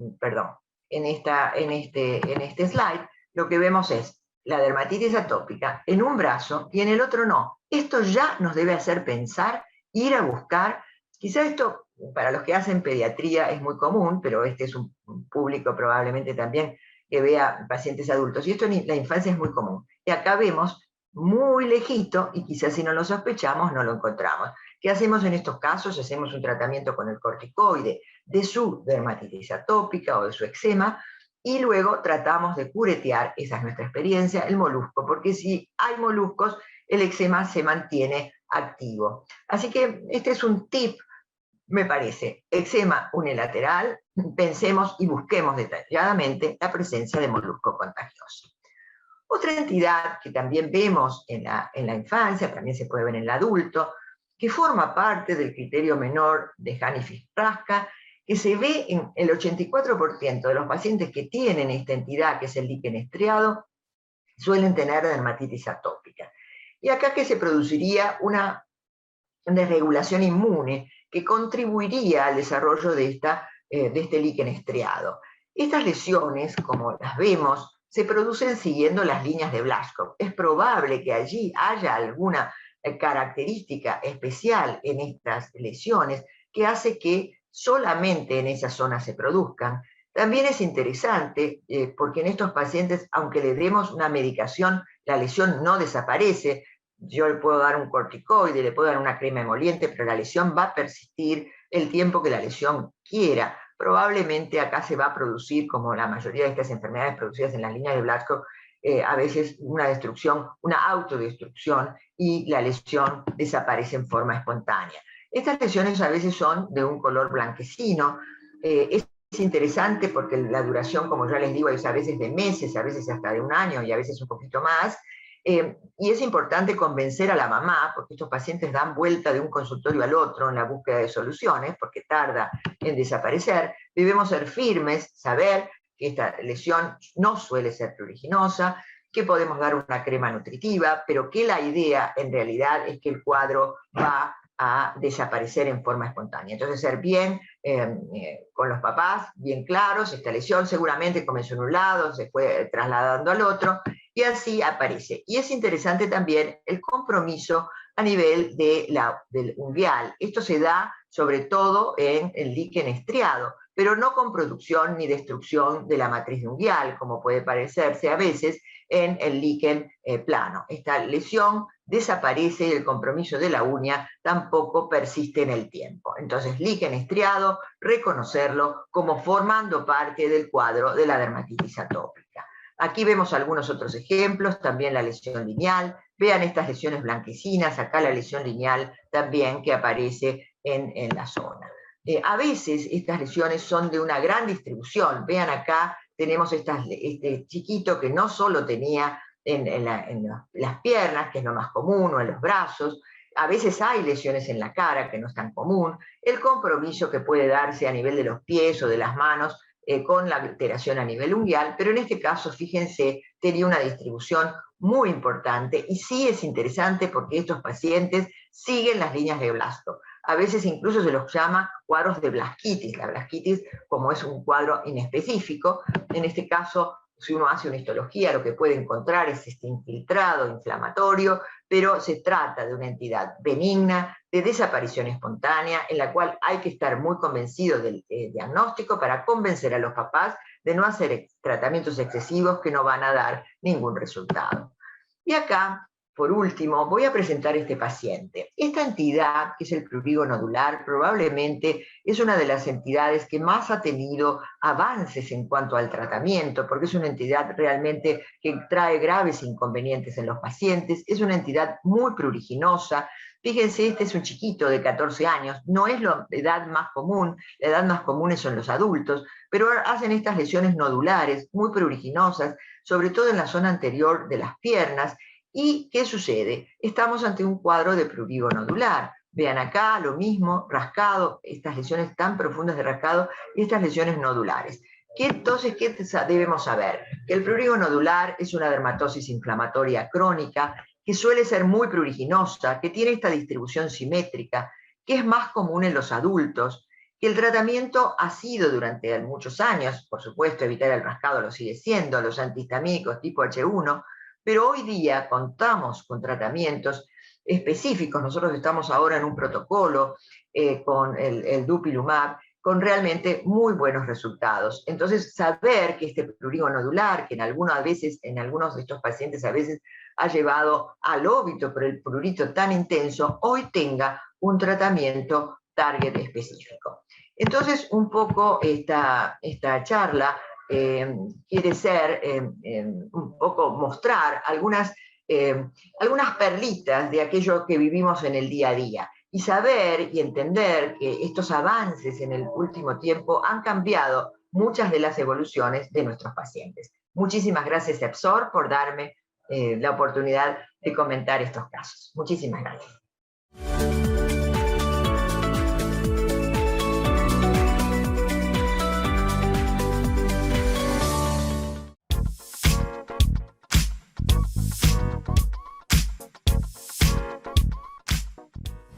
este slide, lo que vemos es la dermatitis atópica en un brazo y en el otro no. Esto ya nos debe hacer pensar, ir a buscar, quizá esto para los que hacen pediatría es muy común, pero este es un público probablemente también que vea pacientes adultos, y esto en la infancia es muy común. Y acá vemos muy lejito, y quizás si no lo sospechamos, no lo encontramos. ¿Qué hacemos en estos casos? Hacemos un tratamiento con el corticoide de su dermatitis atópica o de su eczema, y luego tratamos de curetear, esa es nuestra experiencia, el molusco, porque si hay moluscos, el eczema se mantiene activo. Así que este es un tip, me parece. Eczema unilateral, pensemos y busquemos detalladamente la presencia de molusco contagioso. Otra entidad que también vemos en la infancia, también se puede ver en el adulto, que forma parte del criterio menor de Hanifin-Raska, que se ve en el 84% de los pacientes que tienen esta entidad, que es el líquen estriado, suelen tener dermatitis atópica. Y acá que se produciría una desregulación inmune que contribuiría al desarrollo de este líquen estriado. Estas lesiones, como las vemos, se producen siguiendo las líneas de Blaschko. Es probable que allí haya alguna característica especial en estas lesiones que hace que solamente en esa zona se produzcan. También es interesante porque en estos pacientes, aunque le demos una medicación, la lesión no desaparece. Yo le puedo dar un corticoide, le puedo dar una crema emoliente, pero la lesión va a persistir el tiempo que la lesión quiera. Probablemente acá se va a producir, como la mayoría de estas enfermedades producidas en las líneas de Blaschko, a veces una destrucción, una autodestrucción, y la lesión desaparece en forma espontánea. Estas lesiones a veces son de un color blanquecino. Es interesante porque la duración, como ya les digo, es a veces de meses, a veces hasta de un año y a veces un poquito más. Y es importante convencer a la mamá, porque estos pacientes dan vuelta de un consultorio al otro en la búsqueda de soluciones, porque tarda en desaparecer. Debemos ser firmes, saber que esta lesión no suele ser pruriginosa, que podemos dar una crema nutritiva, pero que la idea en realidad es que el cuadro va a desaparecer en forma espontánea. Entonces, ser bien con los papás, bien claros, esta lesión seguramente comenzó en un lado, se fue trasladando al otro, y así aparece. Y es interesante también el compromiso a nivel del unguial. Esto se da sobre todo en el líquen estriado, pero no con producción ni destrucción de la matriz unguial, como puede parecerse a veces en el líquen plano. Esta lesión desaparece y el compromiso de la uña tampoco persiste en el tiempo. Entonces, líquen estriado, reconocerlo como formando parte del cuadro de la dermatitis atópica. Aquí vemos algunos otros ejemplos, también la lesión lineal. Vean estas lesiones blanquecinas, acá la lesión lineal también que aparece en la zona. A veces estas lesiones son de una gran distribución. Vean acá, tenemos este chiquito que no solo tenía en las piernas, que es lo más común, o en los brazos. A veces hay lesiones en la cara, que no es tan común. El compromiso que puede darse a nivel de los pies o de las manos con la alteración a nivel unguial, pero en este caso, fíjense, tenía una distribución muy importante, y sí es interesante porque estos pacientes siguen las líneas de Blaschko. A veces incluso se los llama cuadros de blasquitis. La blasquitis, como es un cuadro inespecífico, en este caso, si uno hace una histología, lo que puede encontrar es este infiltrado inflamatorio, pero se trata de una entidad benigna, de desaparición espontánea, en la cual hay que estar muy convencidos del diagnóstico para convencer a los papás de no hacer tratamientos excesivos que no van a dar ningún resultado. Y acá, por último, voy a presentar este paciente. Esta entidad, que es el prurigo nodular, probablemente es una de las entidades que más ha tenido avances en cuanto al tratamiento, porque es una entidad realmente que trae graves inconvenientes en los pacientes, es una entidad muy pruriginosa. Fíjense, este es un chiquito de 14 años, no es la edad más común son los adultos, pero hacen estas lesiones nodulares muy pruriginosas, sobre todo en la zona anterior de las piernas. ¿Y qué sucede? Estamos ante un cuadro de prurigo nodular. Vean acá lo mismo, rascado, estas lesiones tan profundas de rascado y estas lesiones nodulares. Entonces, ¿qué debemos saber? Que el prurigo nodular es una dermatosis inflamatoria crónica que suele ser muy pruriginosa, que tiene esta distribución simétrica, que es más común en los adultos, que el tratamiento ha sido durante muchos años, por supuesto, evitar el rascado lo sigue siendo, los antihistamínicos tipo H1, pero hoy día contamos con tratamientos específicos. Nosotros estamos ahora en un protocolo con el dupilumab, con realmente muy buenos resultados. Entonces, saber que este prurigo nodular, que en algunos de estos pacientes a veces ha llevado al óbito por el prurito tan intenso, hoy tenga un tratamiento target específico. Entonces, un poco esta charla quiere ser un poco mostrar algunas algunas perlitas de aquello que vivimos en el día a día. Y saber y entender que estos avances en el último tiempo han cambiado muchas de las evoluciones de nuestros pacientes. Muchísimas gracias, EPSOR, por darme la oportunidad de comentar estos casos. Muchísimas gracias.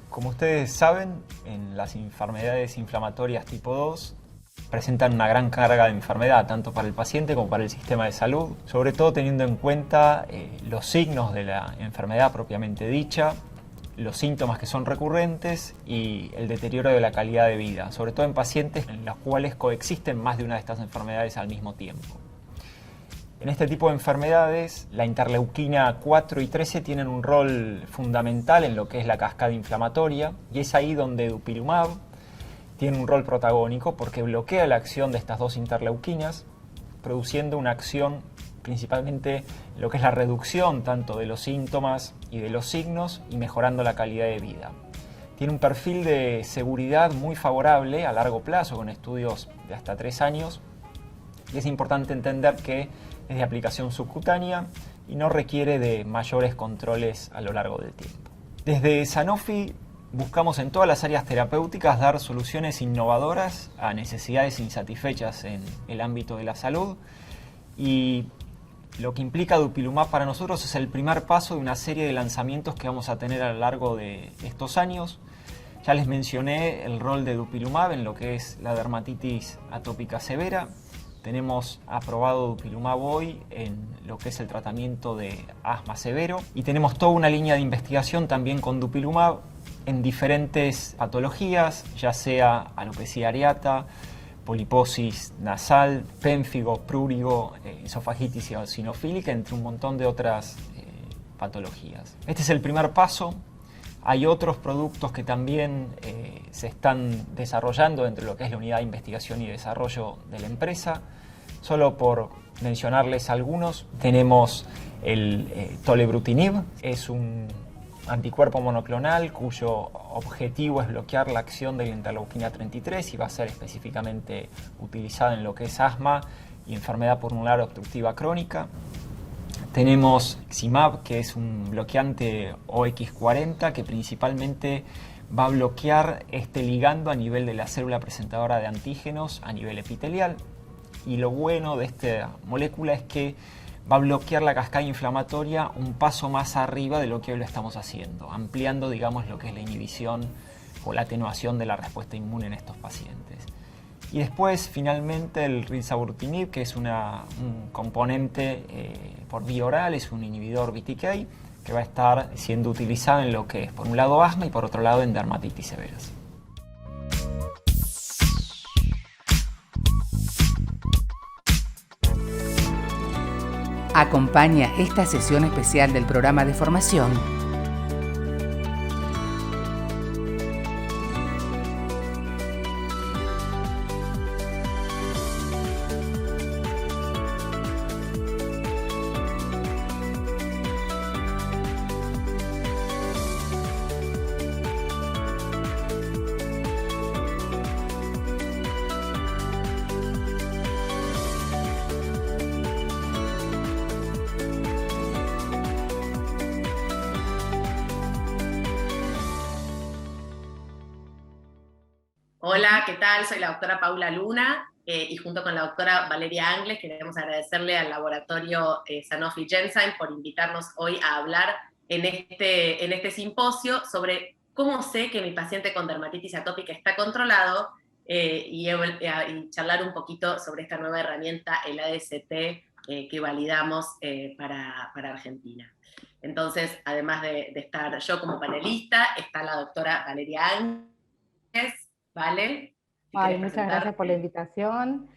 Como ustedes saben, en las enfermedades inflamatorias tipo 2 presentan una gran carga de enfermedad, tanto para el paciente como para el sistema de salud, sobre todo teniendo en cuenta los signos de la enfermedad propiamente dicha, los síntomas que son recurrentes y el deterioro de la calidad de vida, sobre todo en pacientes en los cuales coexisten más de una de estas enfermedades al mismo tiempo. En este tipo de enfermedades, la interleuquina 4 y 13 tienen un rol fundamental en lo que es la cascada inflamatoria, y es ahí donde dupilumab tiene un rol protagónico porque bloquea la acción de estas dos interleuquinas, produciendo una acción principalmente en lo que es la reducción tanto de los síntomas y de los signos y mejorando la calidad de vida. Tiene un perfil de seguridad muy favorable a largo plazo, con estudios de hasta 3 años, y es importante entender que es de aplicación subcutánea y no requiere de mayores controles a lo largo del tiempo. Desde Sanofi buscamos en todas las áreas terapéuticas dar soluciones innovadoras a necesidades insatisfechas en el ámbito de la salud, y lo que implica dupilumab para nosotros es el primer paso de una serie de lanzamientos que vamos a tener a lo largo de estos años. Ya les mencioné el rol de dupilumab en lo que es la dermatitis atópica severa. Tenemos aprobado dupilumab hoy en lo que es el tratamiento de asma severo, y tenemos toda una línea de investigación también con dupilumab en diferentes patologías, ya sea alopecia areata, poliposis nasal, pénfigo, prurigo, esofagitis eosinofílica, entre un montón de otras patologías. Este es el primer paso. Hay otros productos que también se están desarrollando dentro de lo que es la unidad de investigación y desarrollo de la empresa. Solo por mencionarles algunos, tenemos el tolebrutinib, es un anticuerpo monoclonal cuyo objetivo es bloquear la acción de la interleuquina 33 y va a ser específicamente utilizado en lo que es asma y enfermedad pulmonar obstructiva crónica. Tenemos Ximab, que es un bloqueante OX40 que principalmente va a bloquear este ligando a nivel de la célula presentadora de antígenos a nivel epitelial. Y lo bueno de esta molécula es que va a bloquear la cascada inflamatoria un paso más arriba de lo que hoy lo estamos haciendo, ampliando, digamos, lo que es la inhibición o la atenuación de la respuesta inmune en estos pacientes. Y después, finalmente, el rilzabrutinib, que es un componente por vía oral, es un inhibidor BTK, que va a estar siendo utilizado en lo que es, por un lado, asma y por otro lado, en dermatitis severas. Acompaña esta sesión especial del programa de formación Hola, ¿qué tal? Soy la doctora Paula Luna y junto con la doctora Valeria Angles queremos agradecerle al laboratorio Sanofi Genzyme por invitarnos hoy a hablar en este simposio sobre cómo sé que mi paciente con dermatitis atópica está controlado y charlar un poquito sobre esta nueva herramienta, el AST, que validamos para Argentina. Entonces, además de estar yo como panelista, está la doctora Valeria Angles. Vale. Muchas gracias por la invitación.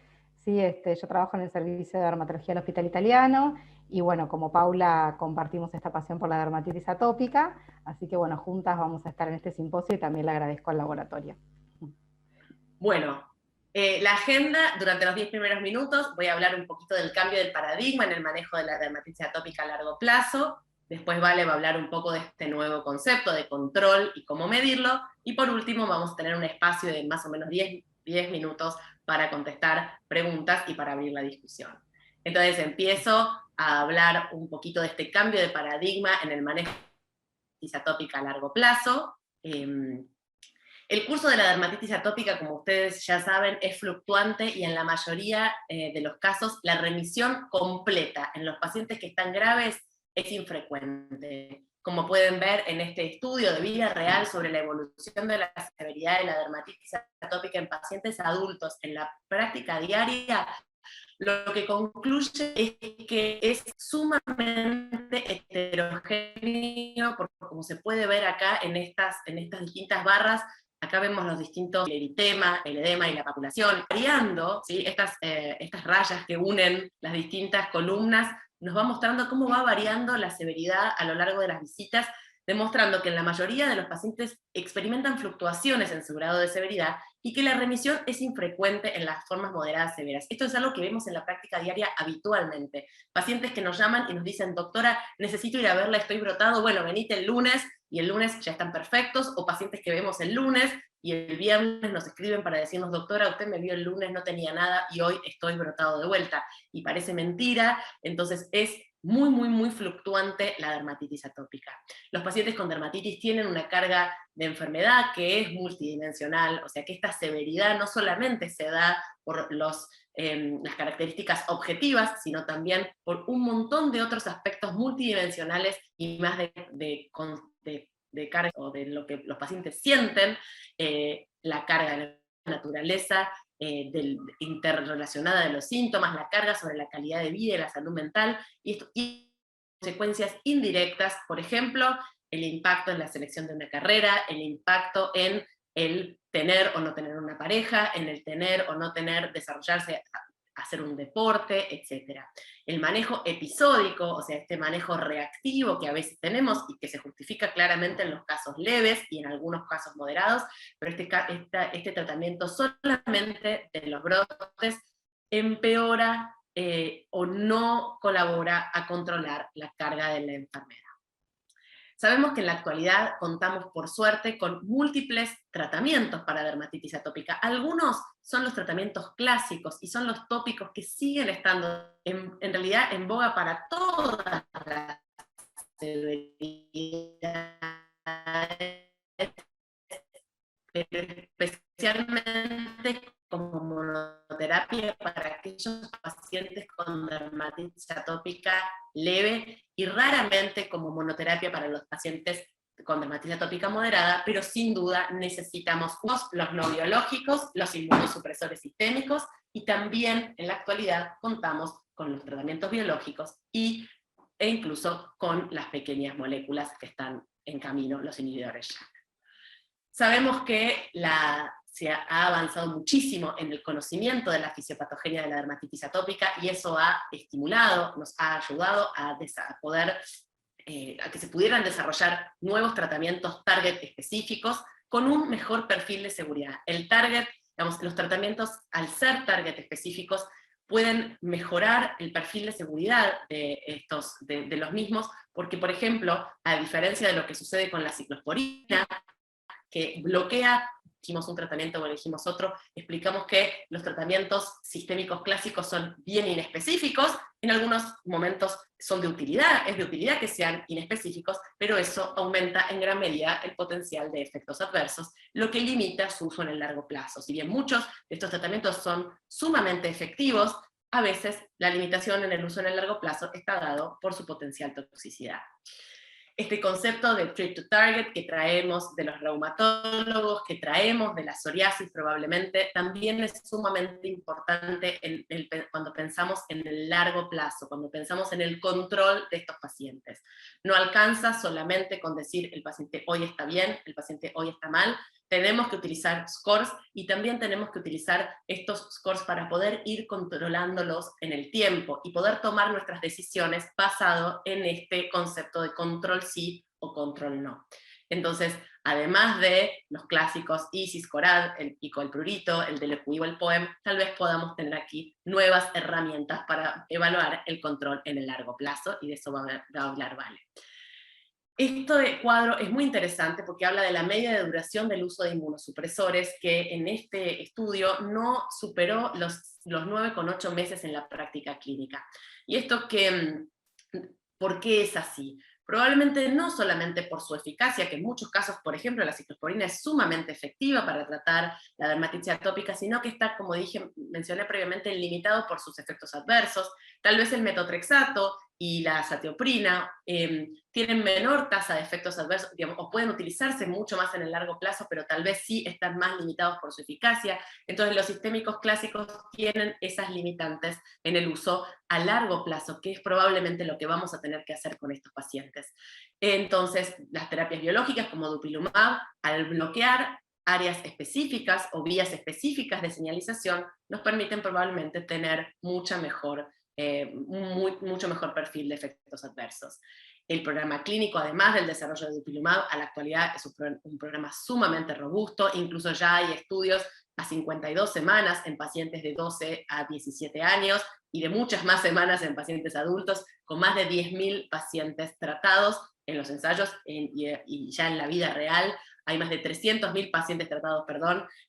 Sí, yo trabajo en el servicio de dermatología del Hospital Italiano y bueno, como Paula compartimos esta pasión por la dermatitis atópica, así que bueno, juntas vamos a estar en este simposio y también le agradezco al laboratorio. Bueno, la agenda, durante los 10 primeros minutos voy a hablar un poquito del cambio del paradigma en el manejo de la dermatitis atópica a largo plazo. Después Vale va a hablar un poco de este nuevo concepto de control y cómo medirlo. Y por último vamos a tener un espacio de más o menos 10 minutos para contestar preguntas y para abrir la discusión. Entonces empiezo a hablar un poquito de este cambio de paradigma en el manejo de la dermatitis atópica a largo plazo. El curso de la dermatitis atópica, como ustedes ya saben, es fluctuante y en la mayoría de los casos la remisión completa en los pacientes que están graves es infrecuente. Como pueden ver en este estudio de vida real sobre la evolución de la severidad de la dermatitis atópica en pacientes adultos en la práctica diaria, lo que concluye es que es sumamente heterogéneo, porque como se puede ver acá en estas distintas barras, acá vemos los distintos, el eritema, el edema y la papulación, variando, ¿sí? Estas rayas que unen las distintas columnas, nos va mostrando cómo va variando la severidad a lo largo de las visitas, demostrando que en la mayoría de los pacientes experimentan fluctuaciones en su grado de severidad y que la remisión es infrecuente en las formas moderadas severas. Esto es algo que vemos en la práctica diaria habitualmente. Pacientes que nos llaman y nos dicen, doctora, necesito ir a verla, estoy brotado, bueno, venite el lunes, y el lunes ya están perfectos, o pacientes que vemos el lunes, y el viernes nos escriben para decirnos, doctora, usted me vio el lunes, no tenía nada, y hoy estoy brotado de vuelta. Y parece mentira, entonces es muy, muy, muy fluctuante la dermatitis atópica. Los pacientes con dermatitis tienen una carga de enfermedad que es multidimensional, o sea que esta severidad no solamente se da por las características objetivas, sino también por un montón de otros aspectos multidimensionales y más de carga, o de lo que los pacientes sienten, la carga de la naturaleza, interrelacionada de los síntomas, la carga sobre la calidad de vida y la salud mental, y consecuencias indirectas, por ejemplo, el impacto en la selección de una carrera, el impacto en el tener o no tener una pareja, en el tener o no tener, desarrollarse, hacer un deporte, etc. El manejo episódico, o sea, este manejo reactivo que a veces tenemos y que se justifica claramente en los casos leves y en algunos casos moderados, pero este tratamiento solamente de los brotes empeora o no colabora a controlar la carga de la enfermedad. Sabemos que en la actualidad contamos, por suerte, con múltiples tratamientos para dermatitis atópica. Algunos son los tratamientos clásicos y son los tópicos que siguen estando en realidad en boga para todas las severidades, pero especialmente como monoterapia para aquellos pacientes con dermatitis atópica leve y raramente como monoterapia para los pacientes con dermatitis atópica moderada, pero sin duda necesitamos los no biológicos, los inmunosupresores sistémicos, y también en la actualidad contamos con los tratamientos biológicos e incluso con las pequeñas moléculas que están en camino, los inhibidores JAK. Sabemos que se ha avanzado muchísimo en el conocimiento de la fisiopatogenia de la dermatitis atópica, y eso ha estimulado, nos ha ayudado a que se pudieran desarrollar nuevos tratamientos target específicos con un mejor perfil de seguridad. El target, digamos, los tratamientos al ser target específicos pueden mejorar el perfil de seguridad de los mismos, porque por ejemplo, a diferencia de lo que sucede con la ciclosporina, que bloquea, dijimos un tratamiento o elegimos otro, explicamos que los tratamientos sistémicos clásicos son bien inespecíficos, en algunos momentos son de utilidad, es de utilidad que sean inespecíficos, pero eso aumenta en gran medida el potencial de efectos adversos, lo que limita su uso en el largo plazo. Si bien muchos de estos tratamientos son sumamente efectivos, a veces la limitación en el uso en el largo plazo está dado por su potencial toxicidad. Este concepto de treat to target que traemos de los reumatólogos, que traemos de la psoriasis probablemente, también es sumamente importante cuando pensamos en el largo plazo, cuando pensamos en el control de estos pacientes. No alcanza solamente con decir el paciente hoy está bien, el paciente hoy está mal. Tenemos que utilizar scores, y también tenemos que utilizar estos scores para poder ir controlándolos en el tiempo y poder tomar nuestras decisiones basado en este concepto de control sí o control no. Entonces, además de los clásicos ISIS, CORAD, el pico, el prurito, el Delequib, el POEM, tal vez podamos tener aquí nuevas herramientas para evaluar el control en el largo plazo, y de eso va a hablar Vale. Este cuadro es muy interesante porque habla de la media de duración del uso de inmunosupresores, que en este estudio no superó los 9,8 meses en la práctica clínica. Y esto ¿por qué es así? Probablemente no solamente por su eficacia, que en muchos casos, por ejemplo, la ciclosporina es sumamente efectiva para tratar la dermatitis atópica, sino que está, como mencioné previamente, limitado por sus efectos adversos. Tal vez el metotrexato y la azatioprina tienen menor tasa de efectos adversos, digamos, o pueden utilizarse mucho más en el largo plazo, pero tal vez sí están más limitados por su eficacia. Entonces los sistémicos clásicos tienen esas limitantes en el uso a largo plazo, que es probablemente lo que vamos a tener que hacer con estos pacientes. Entonces, las terapias biológicas como dupilumab, al bloquear áreas específicas o vías específicas de señalización, nos permiten probablemente tener mucho mejor perfil de efectos adversos. El programa clínico, además del desarrollo de dupilumab, a la actualidad es un programa sumamente robusto, incluso ya hay estudios a 52 semanas en pacientes de 12 a 17 años, y de muchas más semanas en pacientes adultos, con más de 10.000 pacientes tratados en los ensayos y ya en la vida real. Hay más de 300.000 pacientes tratados,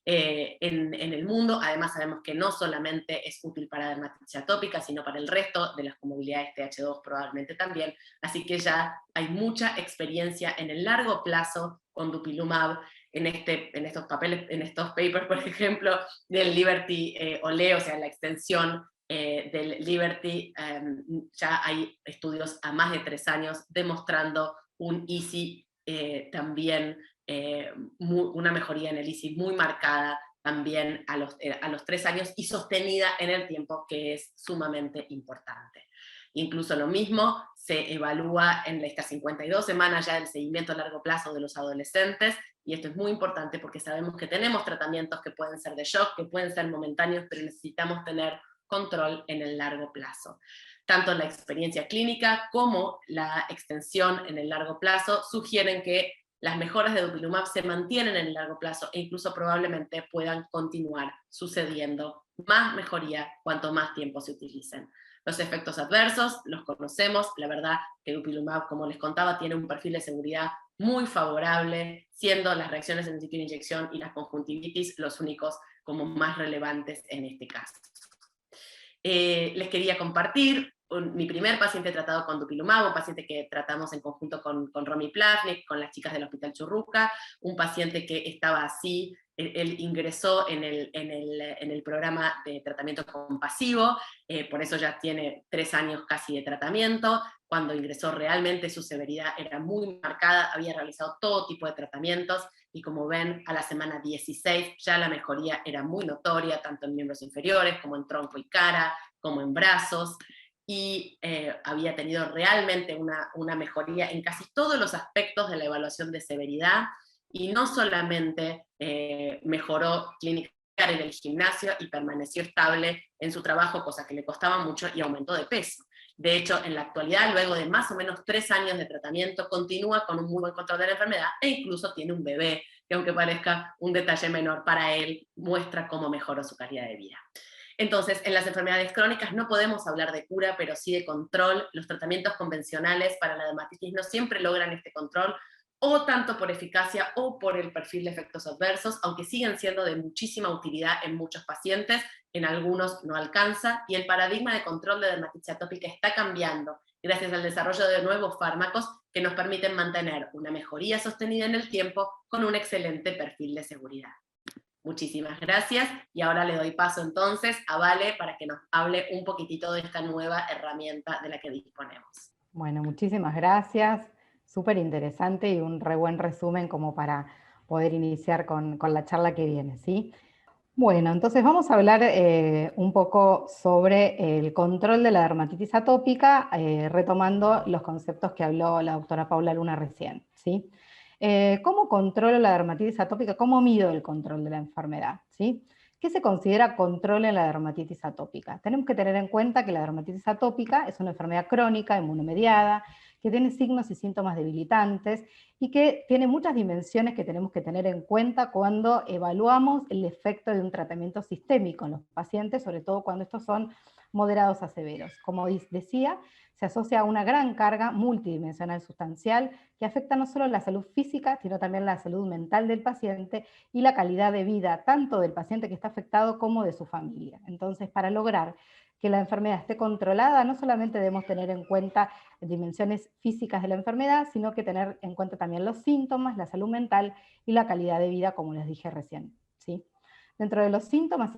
en el mundo. Además sabemos que no solamente es útil para dermatitis atópica, sino para el resto de las comorbilidades TH2 probablemente también. Así que ya hay mucha experiencia en el largo plazo con dupilumab, en estos papers, por ejemplo, del Liberty OLE, o sea, la extensión del Liberty, ya hay estudios a más de 3 años demostrando un EASI también, una mejoría en el EASI muy marcada también a los 3 años y sostenida en el tiempo, que es sumamente importante. Incluso lo mismo se evalúa en estas 52 semanas ya del seguimiento a largo plazo de los adolescentes, y esto es muy importante porque sabemos que tenemos tratamientos que pueden ser de shock, que pueden ser momentáneos, pero necesitamos tener control en el largo plazo. Tanto la experiencia clínica como la extensión en el largo plazo sugieren que las mejoras de dupilumab se mantienen en el largo plazo e incluso probablemente puedan continuar sucediendo más mejoría cuanto más tiempo se utilicen. Los efectos adversos los conocemos, la verdad que dupilumab, como les contaba, tiene un perfil de seguridad muy favorable, siendo las reacciones en sitio de inyección y la conjuntivitis los únicos como más relevantes en este caso. Les quería compartir mi primer paciente tratado con dupilumab, un paciente que tratamos en conjunto con Romy Plavnik, con las chicas del Hospital Churruca, un paciente que estaba así. Él ingresó en el programa de tratamiento compasivo, por eso ya tiene 3 años casi de tratamiento. Cuando ingresó realmente su severidad era muy marcada, había realizado todo tipo de tratamientos, y como ven, a la semana 16 ya la mejoría era muy notoria, tanto en miembros inferiores, como en tronco y cara, como en brazos, y había tenido realmente una mejoría en casi todos los aspectos de la evaluación de severidad, y no solamente mejoró clínicamente en el gimnasio y permaneció estable en su trabajo, cosa que le costaba mucho, y aumentó de peso. De hecho, en la actualidad, luego de más o menos 3 años de tratamiento, continúa con un muy buen control de la enfermedad, e incluso tiene un bebé, que aunque parezca un detalle menor para él, muestra cómo mejoró su calidad de vida. Entonces, en las enfermedades crónicas no podemos hablar de cura, pero sí de control. Los tratamientos convencionales para la dermatitis no siempre logran este control, o tanto por eficacia o por el perfil de efectos adversos, aunque siguen siendo de muchísima utilidad en muchos pacientes, en algunos no alcanza, y el paradigma de control de dermatitis atópica está cambiando gracias al desarrollo de nuevos fármacos que nos permiten mantener una mejoría sostenida en el tiempo con un excelente perfil de seguridad. Muchísimas gracias, y ahora le doy paso entonces a Vale para que nos hable un poquitito de esta nueva herramienta de la que disponemos. Bueno, muchísimas gracias, súper interesante y un re buen resumen como para poder iniciar con la charla que viene, ¿sí? Bueno, entonces vamos a hablar un poco sobre el control de la dermatitis atópica, retomando los conceptos que habló la doctora Paula Luna recién, ¿sí? ¿Cómo controlo la dermatitis atópica? ¿Cómo mido el control de la enfermedad? ¿Sí? ¿Qué se considera control en la dermatitis atópica? Tenemos que tener en cuenta que la dermatitis atópica es una enfermedad crónica, inmunomediada, que tiene signos y síntomas debilitantes y que tiene muchas dimensiones que tenemos que tener en cuenta cuando evaluamos el efecto de un tratamiento sistémico en los pacientes, sobre todo cuando estos son moderados a severos. Como decía, se asocia a una gran carga multidimensional sustancial que afecta no solo la salud física, sino también la salud mental del paciente y la calidad de vida tanto del paciente que está afectado como de su familia. Entonces, para lograr que la enfermedad esté controlada, no solamente debemos tener en cuenta dimensiones físicas de la enfermedad, sino que tener en cuenta también los síntomas, la salud mental y la calidad de vida, como les dije recién, ¿sí? Dentro de los síntomas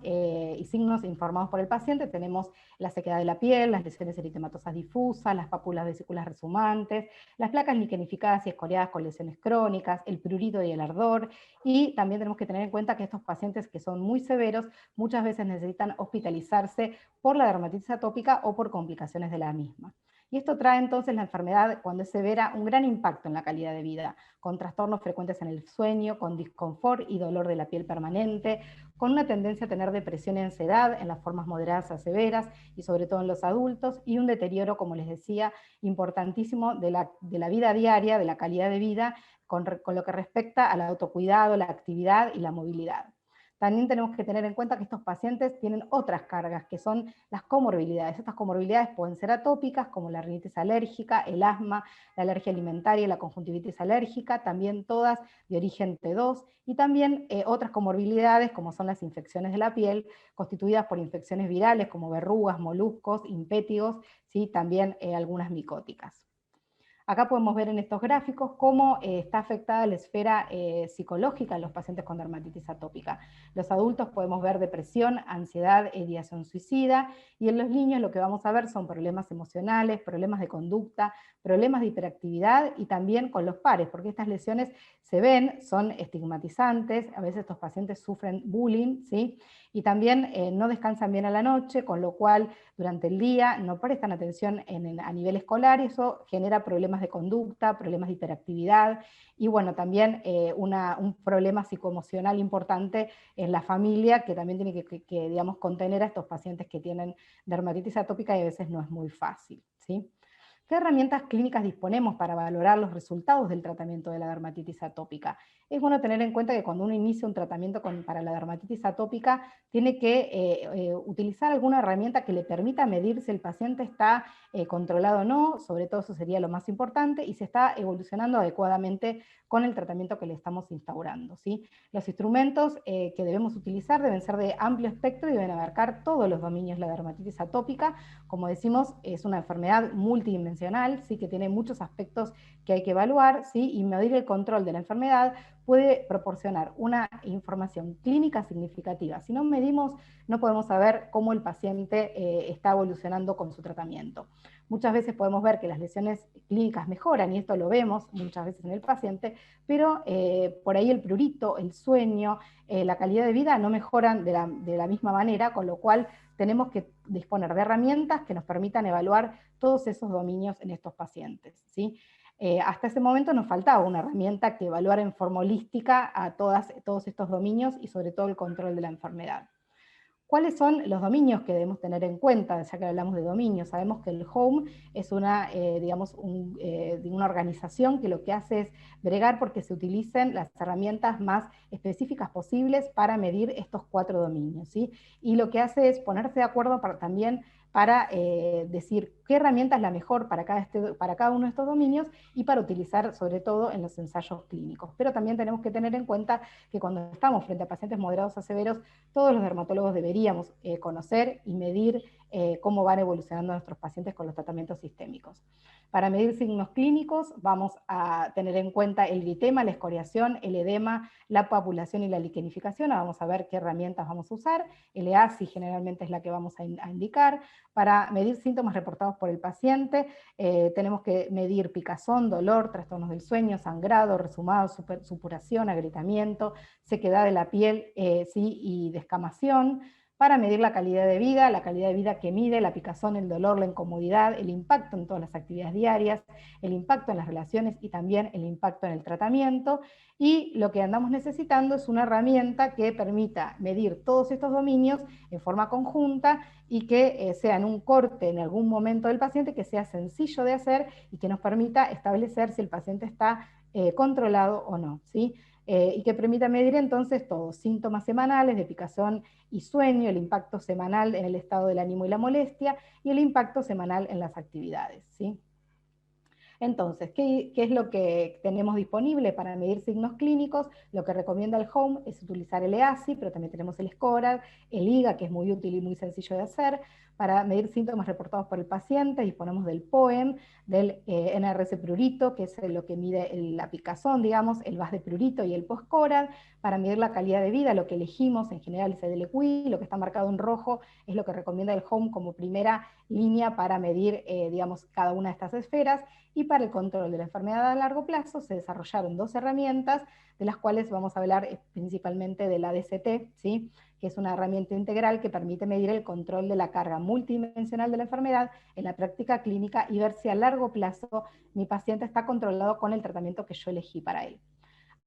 y signos informados por el paciente tenemos la sequedad de la piel, las lesiones eritematosas difusas, las pápulas vesículas resumantes, las placas liquenificadas y escoriadas con lesiones crónicas, el prurito y el ardor, y también tenemos que tener en cuenta que estos pacientes que son muy severos muchas veces necesitan hospitalizarse por la dermatitis atópica o por complicaciones de la misma. Y esto trae entonces la enfermedad, cuando es severa, un gran impacto en la calidad de vida, con trastornos frecuentes en el sueño, con disconfort y dolor de la piel permanente, con una tendencia a tener depresión y ansiedad en las formas moderadas a severas, y sobre todo en los adultos, y un deterioro, como les decía, importantísimo de la vida diaria, de la calidad de vida, con lo que respecta al autocuidado, la actividad y la movilidad. También tenemos que tener en cuenta que estos pacientes tienen otras cargas, que son las comorbilidades. Estas comorbilidades pueden ser atópicas, como la rinitis alérgica, el asma, la alergia alimentaria y la conjuntivitis alérgica, también todas de origen T2, y también otras comorbilidades, como son las infecciones de la piel, constituidas por infecciones virales, como verrugas, moluscos, impétigos, ¿sí? También algunas micóticas. Acá podemos ver en estos gráficos cómo está afectada la esfera psicológica en los pacientes con dermatitis atópica. Los adultos podemos ver depresión, ansiedad, ideación suicida, y en los niños lo que vamos a ver son problemas emocionales, problemas de conducta, problemas de hiperactividad y también con los pares, porque estas lesiones se ven, son estigmatizantes, a veces estos pacientes sufren bullying, ¿sí? Y también no descansan bien a la noche, con lo cual durante el día no prestan atención a nivel escolar, y eso genera problemas de conducta, problemas de hiperactividad, y bueno, también un problema psicoemocional importante en la familia, que también tiene que digamos, contener a estos pacientes que tienen dermatitis atópica, y a veces no es muy fácil, ¿sí? ¿Qué herramientas clínicas disponemos para valorar los resultados del tratamiento de la dermatitis atópica? Es bueno tener en cuenta que cuando uno inicia un tratamiento para la dermatitis atópica, tiene que utilizar alguna herramienta que le permita medir si el paciente está controlado o no, sobre todo eso sería lo más importante, y si está evolucionando adecuadamente con el tratamiento que le estamos instaurando, ¿sí? Los instrumentos que debemos utilizar deben ser de amplio espectro y deben abarcar todos los dominios de la dermatitis atópica. Como decimos, es una enfermedad multidimensional, ¿sí? Que tiene muchos aspectos que hay que evaluar, ¿sí? Y medir el control de la enfermedad puede proporcionar una información clínica significativa. Si no medimos, no podemos saber cómo el paciente está evolucionando con su tratamiento. Muchas veces podemos ver que las lesiones clínicas mejoran, y esto lo vemos muchas veces en el paciente, pero por ahí el prurito, el sueño, la calidad de vida no mejoran de la misma manera, con lo cual tenemos que disponer de herramientas que nos permitan evaluar todos esos dominios en estos pacientes, ¿sí? Hasta ese momento nos faltaba una herramienta que evaluara en forma holística a todos estos dominios y sobre todo el control de la enfermedad. ¿Cuáles son los dominios que debemos tener en cuenta? Ya que hablamos de dominios, sabemos que el HOME es una organización que lo que hace es bregar porque se utilicen las herramientas más específicas posibles para medir estos 4 dominios, ¿sí? Y lo que hace es ponerse de acuerdo también para decir qué herramienta es la mejor para cada uno de estos dominios y para utilizar sobre todo en los ensayos clínicos. Pero también tenemos que tener en cuenta que cuando estamos frente a pacientes moderados a severos, todos los dermatólogos deberíamos conocer y medir cómo van evolucionando nuestros pacientes con los tratamientos sistémicos. Para medir signos clínicos vamos a tener en cuenta el eritema, la escoriación, el edema, la papulación y la liquenificación. Vamos a ver qué herramientas vamos a usar. El EASI generalmente es la que vamos a indicar. Para medir síntomas reportados por el paciente, tenemos que medir picazón, dolor, trastornos del sueño, sangrado, resumado, supuración, agrietamiento, sequedad de la piel, ¿sí? Y descamación. para medir la calidad de vida que mide la picazón, el dolor, la incomodidad, el impacto en todas las actividades diarias, el impacto en las relaciones y también el impacto en el tratamiento. Y lo que andamos necesitando es una herramienta que permita medir todos estos dominios en forma conjunta y que sea en un corte en algún momento del paciente, que sea sencillo de hacer y que nos permita establecer si el paciente está controlado o no, ¿sí? Y que permita medir entonces todos, síntomas semanales de picazón y sueño, el impacto semanal en el estado del ánimo y la molestia, y el impacto semanal en las actividades, ¿sí? Entonces, ¿qué es lo que tenemos disponible para medir signos clínicos? Lo que recomienda el HOME es utilizar el EASI, pero también tenemos el SCORAD, el IGA, que es muy útil y muy sencillo de hacer. Para medir síntomas reportados por el paciente, disponemos del POEM, del NRS prurito, que es lo que mide la picazón, digamos, el VAS de prurito y el POSCORAD. Para medir la calidad de vida, lo que elegimos en general es el DLQI, lo que está marcado en rojo es lo que recomienda el HOME como primera línea para medir, digamos, cada una de estas esferas. Y para el control de la enfermedad a largo plazo se desarrollaron 2 herramientas, de las cuales vamos a hablar principalmente de la DCT, ¿sí? Que es una herramienta integral que permite medir el control de la carga multidimensional de la enfermedad en la práctica clínica y ver si a largo plazo mi paciente está controlado con el tratamiento que yo elegí para él.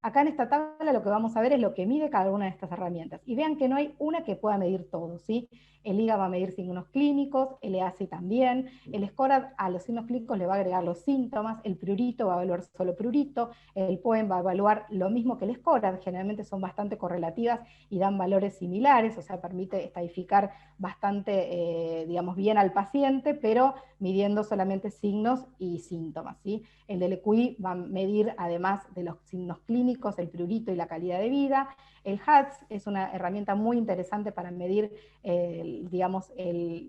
Acá en esta tabla lo que vamos a ver es lo que mide cada una de estas herramientas. Y vean que no hay una que pueda medir todo, ¿sí? El IGA va a medir signos clínicos, el EASI también, el SCORAD a los signos clínicos le va a agregar los síntomas, el prurito va a evaluar solo prurito, el POEM va a evaluar lo mismo que el SCORAD, generalmente son bastante correlativas y dan valores similares, o sea, permite estadificar bastante, digamos, bien al paciente, pero midiendo solamente signos y síntomas, ¿sí? El DLQI va a medir, además de los signos clínicos, el prurito y la calidad de vida. El HATS es una herramienta muy interesante para medir, digamos, el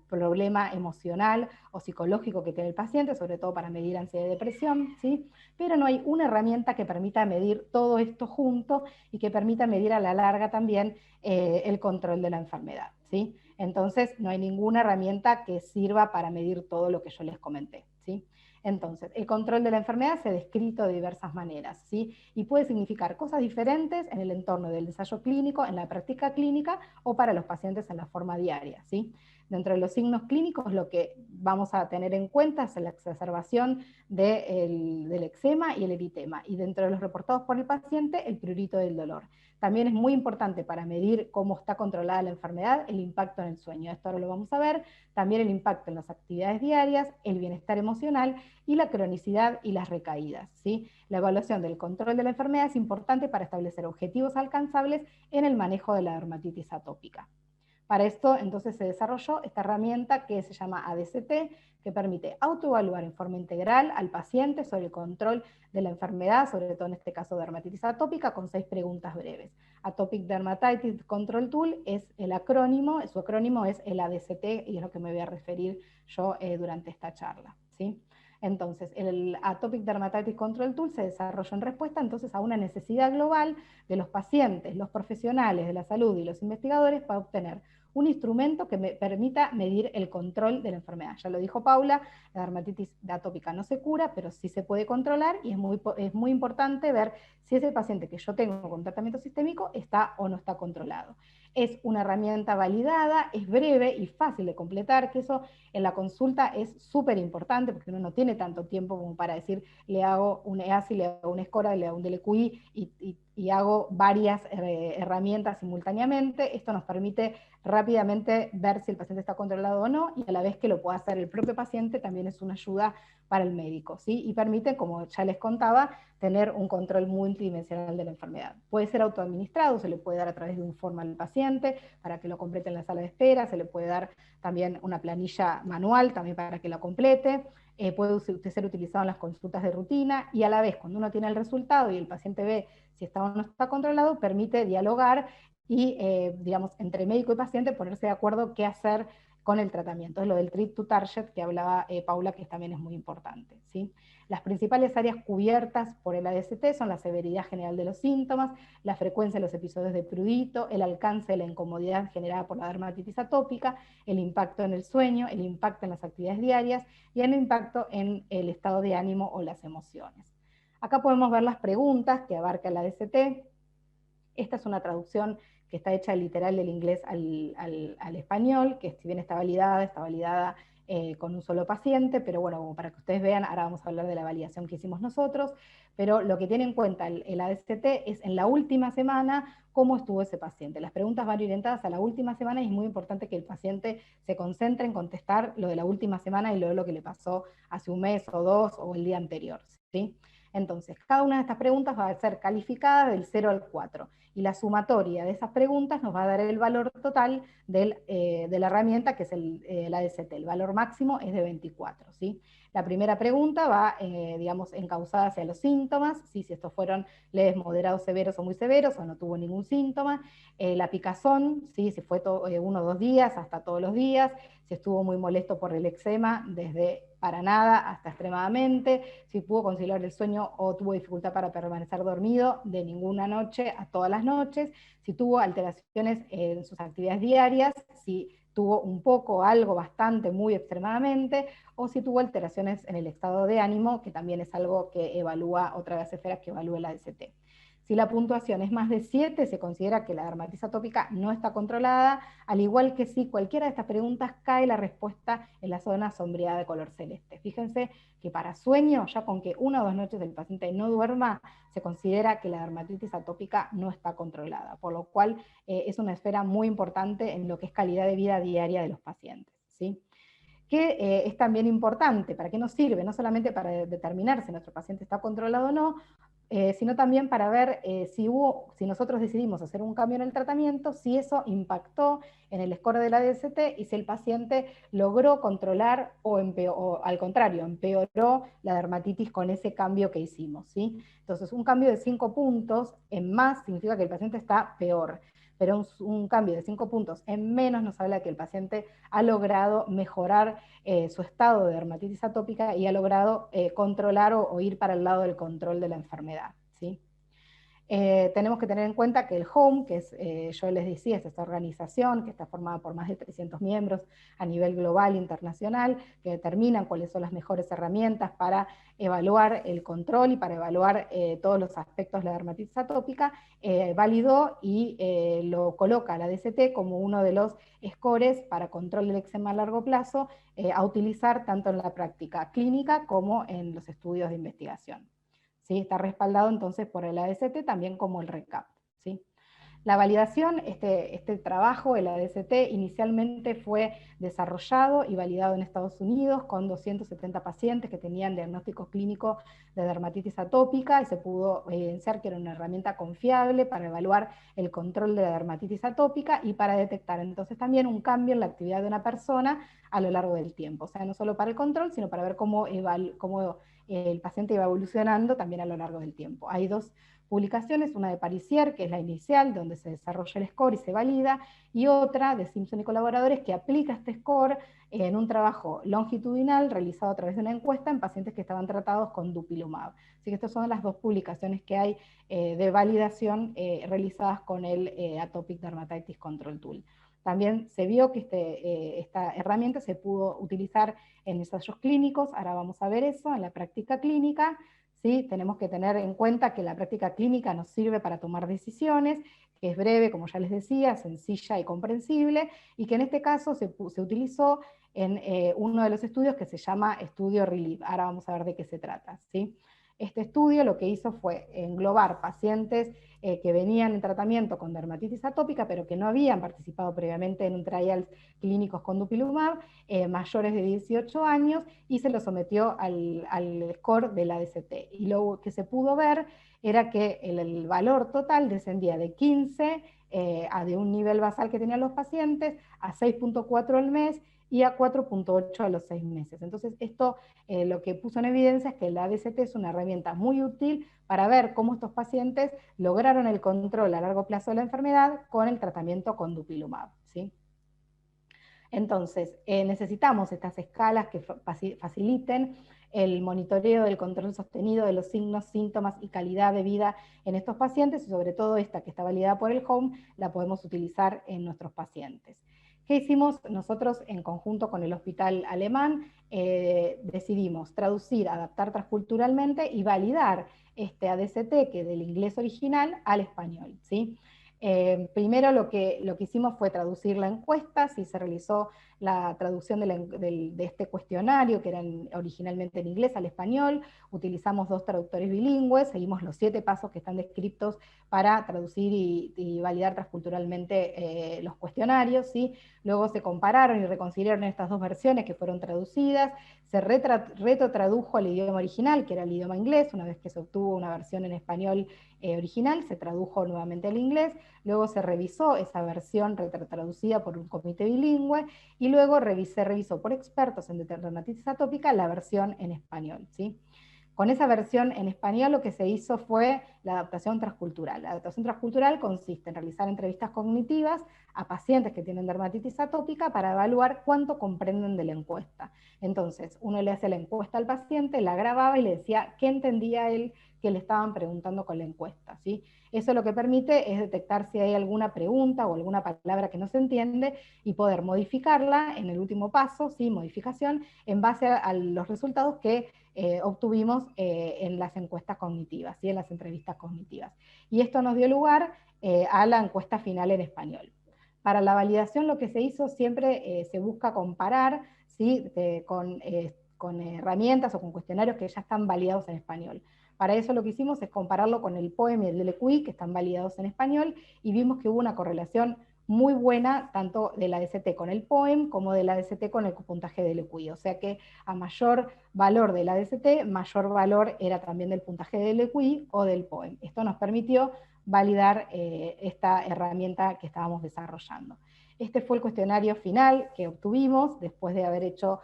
problema emocional o psicológico que tiene el paciente, sobre todo para medir ansiedad y depresión, ¿sí? Pero no hay una herramienta que permita medir todo esto junto y que permita medir a la larga también el control de la enfermedad, ¿sí? Entonces, no hay ninguna herramienta que sirva para medir todo lo que yo les comenté, ¿sí? Entonces, el control de la enfermedad se ha descrito de diversas maneras, ¿sí? Y puede significar cosas diferentes en el entorno del ensayo clínico, en la práctica clínica, o para los pacientes en la forma diaria, ¿sí? Dentro de los signos clínicos, lo que vamos a tener en cuenta es la exacerbación del eczema y el eritema, y dentro de los reportados por el paciente, el prurito del dolor. También es muy importante para medir cómo está controlada la enfermedad el impacto en el sueño. Esto ahora lo vamos a ver. También el impacto en las actividades diarias, el bienestar emocional y la cronicidad y las recaídas, ¿sí? La evaluación del control de la enfermedad es importante para establecer objetivos alcanzables en el manejo de la dermatitis atópica. Para esto, entonces, se desarrolló esta herramienta que se llama ADCT, que permite autoevaluar en forma integral al paciente sobre el control de la enfermedad, sobre todo en este caso dermatitis atópica, con 6 preguntas breves. Atopic Dermatitis Control Tool es el acrónimo, su acrónimo es el ADCT, y es lo que me voy a referir yo durante esta charla, ¿sí? Entonces, el Atopic Dermatitis Control Tool se desarrolló en respuesta entonces a una necesidad global de los pacientes, los profesionales de la salud y los investigadores para obtener un instrumento que me permita medir el control de la enfermedad. Ya lo dijo Paula, la dermatitis atópica no se cura, pero sí se puede controlar, y es muy importante ver si ese paciente que yo tengo con tratamiento sistémico está o no está controlado. Es una herramienta validada, es breve y fácil de completar, que eso en la consulta es súper importante, porque uno no tiene tanto tiempo como para decir, le hago un EASI, le hago un SCORAD, le hago un DLQI, y hago varias herramientas simultáneamente. Esto nos permite rápidamente ver si el paciente está controlado o no, y a la vez que lo pueda hacer el propio paciente, también es una ayuda para el médico, ¿sí? Y permite, como ya les contaba, tener un control multidimensional de la enfermedad. Puede ser autoadministrado, se le puede dar a través de un form al paciente para que lo complete en la sala de espera, se le puede dar también una planilla manual también para que la complete, puede ser utilizado en las consultas de rutina, y a la vez, cuando uno tiene el resultado y el paciente ve si está o no está controlado, permite dialogar y, digamos, entre médico y paciente ponerse de acuerdo qué hacer con el tratamiento. Es lo del treat to target que hablaba Paula, que también es muy importante, ¿sí? Las principales áreas cubiertas por el ADCT son la severidad general de los síntomas, la frecuencia de los episodios de prurito, el alcance de la incomodidad generada por la dermatitis atópica, el impacto en el sueño, el impacto en las actividades diarias y el impacto en el estado de ánimo o las emociones. Acá podemos ver las preguntas que abarca el ADCT. Esta es una traducción que está hecha literal del inglés al español, que si bien está validada con un solo paciente, pero bueno, como para que ustedes vean, ahora vamos a hablar de la validación que hicimos nosotros, pero lo que tiene en cuenta el ADCT es en la última semana cómo estuvo ese paciente. Las preguntas van orientadas a la última semana y es muy importante que el paciente se concentre en contestar lo de la última semana y lo que le pasó hace un mes o dos o el día anterior, ¿sí? Entonces, cada una de estas preguntas va a ser calificada del 0 al 4, y la sumatoria de esas preguntas nos va a dar el valor total de la herramienta, que es el ADCT. El valor máximo es de 24, ¿sí? La primera pregunta va, digamos, encauzada hacia los síntomas, ¿sí? Si estos fueron leves, moderados, severos o muy severos, o no tuvo ningún síntoma. La picazón, ¿sí? Si fue 1 o 2 días, hasta todos los días. Si estuvo muy molesto por el eczema, desde para nada hasta extremadamente. Si pudo conciliar el sueño o tuvo dificultad para permanecer dormido, de ninguna noche a todas las noches. Si tuvo alteraciones en sus actividades diarias, si tuvo un poco, algo, bastante, muy extremadamente, o si tuvo alteraciones en el estado de ánimo, que también es algo que evalúa, otra vez esferas que evalúa el ADCT. Si la puntuación es más de 7, se considera que la dermatitis atópica no está controlada, al igual que si cualquiera de estas preguntas cae la respuesta en la zona sombreada de color celeste. Fíjense que para sueño, ya con que 1 o 2 noches el paciente no duerma, se considera que la dermatitis atópica no está controlada, por lo cual es una esfera muy importante en lo que es calidad de vida diaria de los pacientes, ¿sí? Que es también importante, ¿para qué nos sirve? No solamente para determinar si nuestro paciente está controlado o no, sino también para ver si nosotros decidimos hacer un cambio en el tratamiento, si eso impactó en el score del ADCT y si el paciente logró controlar o al contrario, empeoró la dermatitis con ese cambio que hicimos, ¿sí? Entonces, un cambio de 5 puntos en más significa que el paciente está peor, pero un cambio de 5 puntos en menos nos habla que el paciente ha logrado mejorar su estado de dermatitis atópica y ha logrado controlar o ir para el lado del control de la enfermedad, ¿sí? Tenemos que tener en cuenta que el HOME, que es, yo les decía, es esta organización que está formada por más de 300 miembros a nivel global e internacional, que determinan cuáles son las mejores herramientas para evaluar el control y para evaluar todos los aspectos de la dermatitis atópica, validó y lo coloca la DCT como uno de los scores para control del eczema a largo plazo a utilizar tanto en la práctica clínica como en los estudios de investigación. ¿Sí? Está respaldado entonces por el ADCT también como el RECAP, ¿sí? La validación, este trabajo, el ADCT, inicialmente fue desarrollado y validado en Estados Unidos con 270 pacientes que tenían diagnóstico clínico de dermatitis atópica y se pudo evidenciar que era una herramienta confiable para evaluar el control de la dermatitis atópica y para detectar entonces también un cambio en la actividad de una persona a lo largo del tiempo. O sea, no solo para el control, sino para ver cómo el paciente iba evolucionando también a lo largo del tiempo. Hay 2 publicaciones, una de Parisier, que es la inicial, donde se desarrolla el score y se valida, y otra de Simpson y colaboradores, que aplica este score en un trabajo longitudinal realizado a través de una encuesta en pacientes que estaban tratados con dupilumab. Así que estas son las 2 publicaciones que hay de validación realizadas con el Atopic Dermatitis Control Tool. También se vio que esta herramienta se pudo utilizar en ensayos clínicos, ahora vamos a ver eso, en la práctica clínica. ¿Sí? Tenemos que tener en cuenta que la práctica clínica nos sirve para tomar decisiones, que es breve, como ya les decía, sencilla y comprensible, y que en este caso se utilizó en uno de los estudios que se llama estudio RELIEF. Ahora vamos a ver de qué se trata, ¿sí? Este estudio lo que hizo fue englobar pacientes que venían en tratamiento con dermatitis atópica, pero que no habían participado previamente en un trial clínicos con dupilumab, mayores de 18 años, y se lo sometió al score de la ADCT. Y lo que se pudo ver era que el valor total descendía de 15 de un nivel basal que tenían los pacientes a 6.4 al mes, y a 4.8 a los 6 meses. Entonces esto lo que puso en evidencia es que la ADCT es una herramienta muy útil para ver cómo estos pacientes lograron el control a largo plazo de la enfermedad con el tratamiento con dupilumab, ¿sí? Entonces necesitamos estas escalas que faciliten el monitoreo del control sostenido de los signos, síntomas y calidad de vida en estos pacientes, y sobre todo esta que está validada por el HOME, la podemos utilizar en nuestros pacientes. ¿Qué hicimos nosotros en conjunto con el hospital alemán? Decidimos traducir, adaptar transculturalmente y validar este ADCT, que del inglés original al español, ¿sí? Primero lo que hicimos fue traducir la encuesta, sí, se realizó la traducción de este cuestionario, que era originalmente en inglés al español, utilizamos 2 traductores bilingües, seguimos los 7 pasos que están descritos para traducir y validar transculturalmente los cuestionarios, ¿sí? Luego se compararon y reconciliaron estas 2 versiones que fueron traducidas, se retrotradujo al idioma original, que era el idioma inglés. Una vez que se obtuvo una versión en español original, se tradujo nuevamente al inglés, luego se revisó esa versión retrotraducida por un comité bilingüe, y luego se revisó por expertos en dermatitis atópica la versión en español, ¿sí? Con esa versión en español lo que se hizo fue la adaptación transcultural. La adaptación transcultural consiste en realizar entrevistas cognitivas a pacientes que tienen dermatitis atópica para evaluar cuánto comprenden de la encuesta. Entonces, uno le hace la encuesta al paciente, la grababa y le decía qué entendía él que le estaban preguntando con la encuesta, ¿sí? Eso lo que permite es detectar si hay alguna pregunta o alguna palabra que no se entiende y poder modificarla en el último paso, ¿sí? Modificación, en base a los resultados que obtuvimos en las encuestas cognitivas, ¿sí? En las entrevistas cognitivas. Y esto nos dio lugar a la encuesta final en español. Para la validación lo que se hizo siempre se busca comparar, ¿sí? Con herramientas o con cuestionarios que ya están validados en español. Para eso lo que hicimos es compararlo con el POEM y el DLQI, que están validados en español, y vimos que hubo una correlación muy buena, tanto de la DST con el POEM, como de la DST con el puntaje DLQI. O sea que a mayor valor de la DST, mayor valor era también del puntaje DLQI o del POEM. Esto nos permitió validar esta herramienta que estábamos desarrollando. Este fue el cuestionario final que obtuvimos después de haber hecho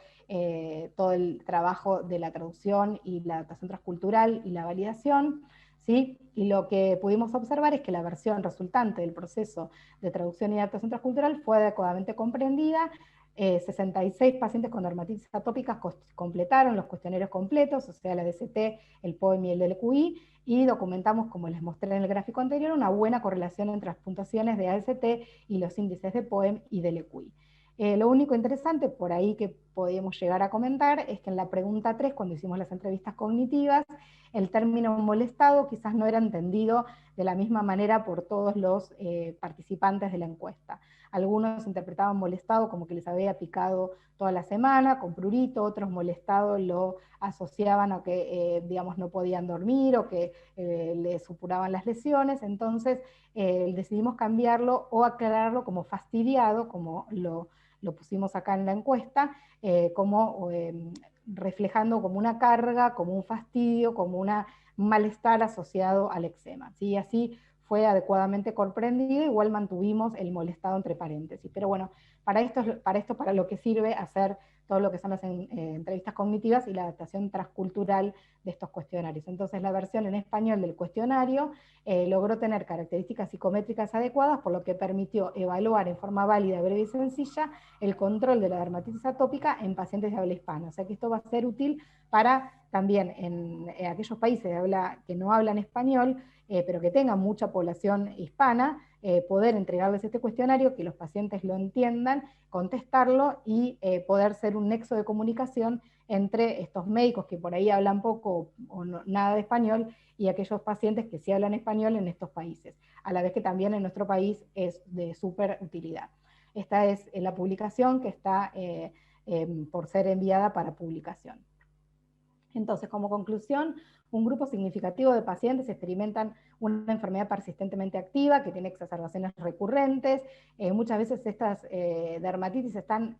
todo el trabajo de la traducción y la adaptación transcultural y la validación, ¿sí? Y lo que pudimos observar es que la versión resultante del proceso de traducción y adaptación transcultural fue adecuadamente comprendida. 66 pacientes con dermatitis atópicas completaron los cuestionarios completos, o sea, la DST, el POEM y el DLQI, y documentamos, como les mostré en el gráfico anterior, una buena correlación entre las puntuaciones de AST y los índices de POEM y DLQI. Lo único interesante por ahí que podíamos llegar a comentar es que en la pregunta 3, cuando hicimos las entrevistas cognitivas, el término molestado quizás no era entendido de la misma manera por todos los participantes de la encuesta. Algunos interpretaban molestado como que les había picado toda la semana, con prurito, otros molestado lo asociaban a que, digamos, no podían dormir o que les supuraban las lesiones. Entonces decidimos cambiarlo o aclararlo como fastidiado, como lo pusimos acá en la encuesta, como reflejando como una carga, como un fastidio, como un malestar asociado al eczema, ¿sí? Así fue adecuadamente comprendido, igual mantuvimos el molestado entre paréntesis. Pero bueno, para lo que sirve hacer todo lo que son las entrevistas cognitivas y la adaptación transcultural de estos cuestionarios. Entonces la versión en español del cuestionario logró tener características psicométricas adecuadas, por lo que permitió evaluar en forma válida, breve y sencilla el control de la dermatitis atópica en pacientes de habla hispana. O sea que esto va a ser útil para también en aquellos países que no hablan español, pero que tengan mucha población hispana, poder entregarles este cuestionario, que los pacientes lo entiendan, contestarlo y poder ser un nexo de comunicación entre estos médicos que por ahí hablan poco o nada de español y aquellos pacientes que sí hablan español en estos países, a la vez que también en nuestro país es de súper utilidad. Esta es la publicación que está por ser enviada para publicación. Entonces, como conclusión, un grupo significativo de pacientes experimentan una enfermedad persistentemente activa que tiene exacerbaciones recurrentes. Muchas veces estas dermatitis están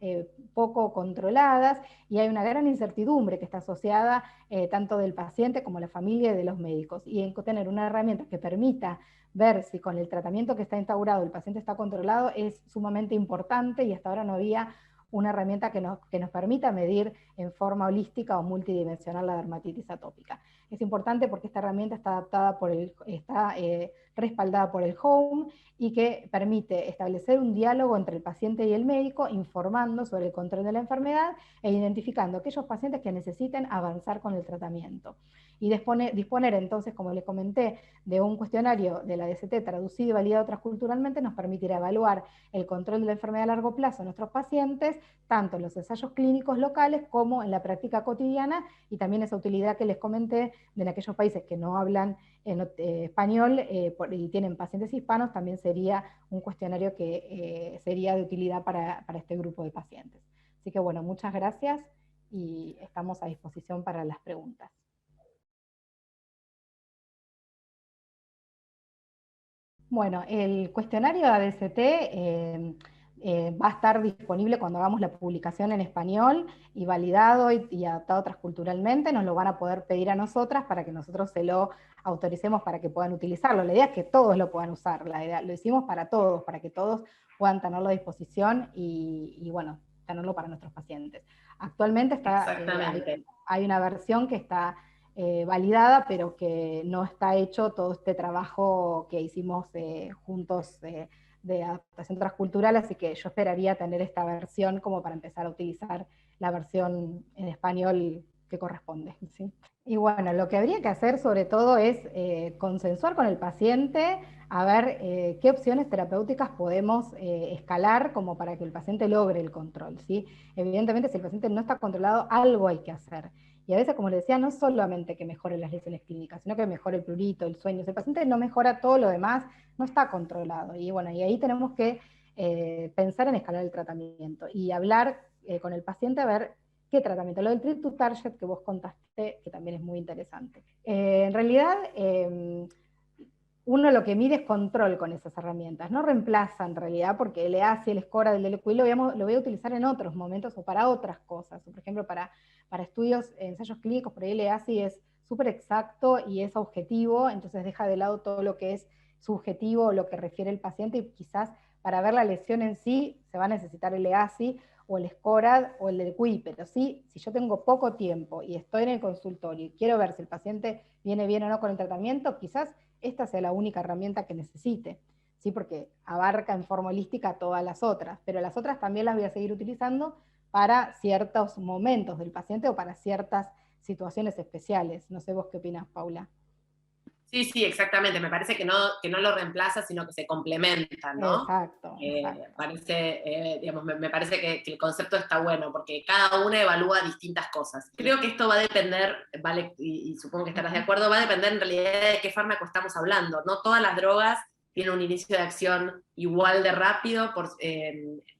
poco controladas y hay una gran incertidumbre que está asociada tanto del paciente como la familia y de los médicos. Y en tener una herramienta que permita ver si con el tratamiento que está instaurado el paciente está controlado es sumamente importante, y hasta ahora no había una herramienta que nos permita medir en forma holística o multidimensional la dermatitis atópica. Es importante porque esta herramienta está respaldada por el HOME y que permite establecer un diálogo entre el paciente y el médico, informando sobre el control de la enfermedad e identificando aquellos pacientes que necesiten avanzar con el tratamiento. Y disponer entonces, como les comenté, de un cuestionario de la DST traducido y validado transculturalmente nos permitirá evaluar el control de la enfermedad a largo plazo en nuestros pacientes tanto en los ensayos clínicos locales como en la práctica cotidiana, y también esa utilidad que les comenté de en aquellos países que no hablan español y tienen pacientes hispanos, también sería un cuestionario que sería de utilidad para este grupo de pacientes. Así que bueno, muchas gracias y estamos a disposición para las preguntas. Bueno, el cuestionario ADCT va a estar disponible cuando hagamos la publicación en español y validado y adaptado transculturalmente. Nos lo van a poder pedir a nosotras para que nosotros se lo autoricemos para que puedan utilizarlo. La idea es que todos lo puedan usar, la idea, lo hicimos para todos, para que todos puedan tenerlo a disposición y bueno, tenerlo para nuestros pacientes. Actualmente está, hay una versión que está validada, pero que no está hecho todo este trabajo que hicimos juntos de adaptación transcultural, así que yo esperaría tener esta versión como para empezar a utilizar la versión en español que corresponde, ¿sí? Y bueno, lo que habría que hacer sobre todo es consensuar con el paciente a ver qué opciones terapéuticas podemos escalar como para que el paciente logre el control, ¿sí? Evidentemente, si el paciente no está controlado, algo hay que hacer. Y a veces, como les decía, no solamente que mejore las lesiones clínicas, sino que mejore el prurito, el sueño. Si el paciente no mejora todo lo demás, no está controlado. Y bueno, y ahí tenemos que pensar en escalar el tratamiento y hablar con el paciente a ver qué tratamiento. Lo del Treat to Target que vos contaste, que también es muy interesante. En realidad, uno lo que mide es control con esas herramientas, no reemplaza en realidad, porque el EASI, el SCORAD, el DLQI lo voy a utilizar en otros momentos o para otras cosas, por ejemplo para estudios, ensayos clínicos, por ahí el EASI es súper exacto y es objetivo, entonces deja de lado todo lo que es subjetivo, lo que refiere el paciente, y quizás para ver la lesión en sí se va a necesitar el EASI o el SCORAD o el DLQI, pero sí, si yo tengo poco tiempo y estoy en el consultorio y quiero ver si el paciente viene bien o no con el tratamiento, quizás esta sea la única herramienta que necesite, ¿sí? Porque abarca en forma holística todas las otras, pero las otras también las voy a seguir utilizando para ciertos momentos del paciente o para ciertas situaciones especiales. No sé vos qué opinás, Paula. Sí, sí, exactamente. Me parece que no lo reemplaza, sino que se complementa, ¿no? Exacto. Digamos, me parece que el concepto está bueno, porque cada una evalúa distintas cosas. Creo que esto va a depender, ¿vale? Y supongo que estarás de acuerdo, va a depender en realidad de qué fármaco estamos hablando. No todas las drogas tienen un inicio de acción igual de rápido.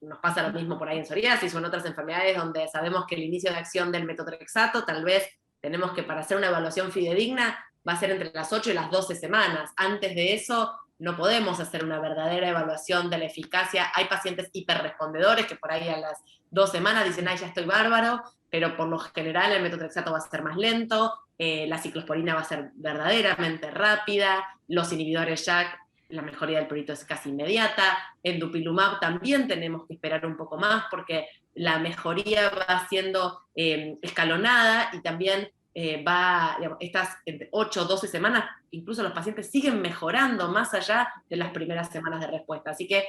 Nos pasa lo mismo por ahí en psoriasis o en otras enfermedades donde sabemos que el inicio de acción del metotrexato tal vez tenemos que, para hacer una evaluación fidedigna, va a ser entre las 8 y las 12 semanas. Antes de eso no podemos hacer una verdadera evaluación de la eficacia. Hay pacientes hiperrespondedores que por ahí a las 2 semanas dicen, ay, ya estoy bárbaro, pero por lo general el metotrexato va a ser más lento, la ciclosporina va a ser verdaderamente rápida, los inhibidores JAK, la mejoría del prurito es casi inmediata, en dupilumab también tenemos que esperar un poco más porque la mejoría va siendo escalonada y también digamos, estas 8 o 12 semanas, incluso los pacientes siguen mejorando más allá de las primeras semanas de respuesta. Así que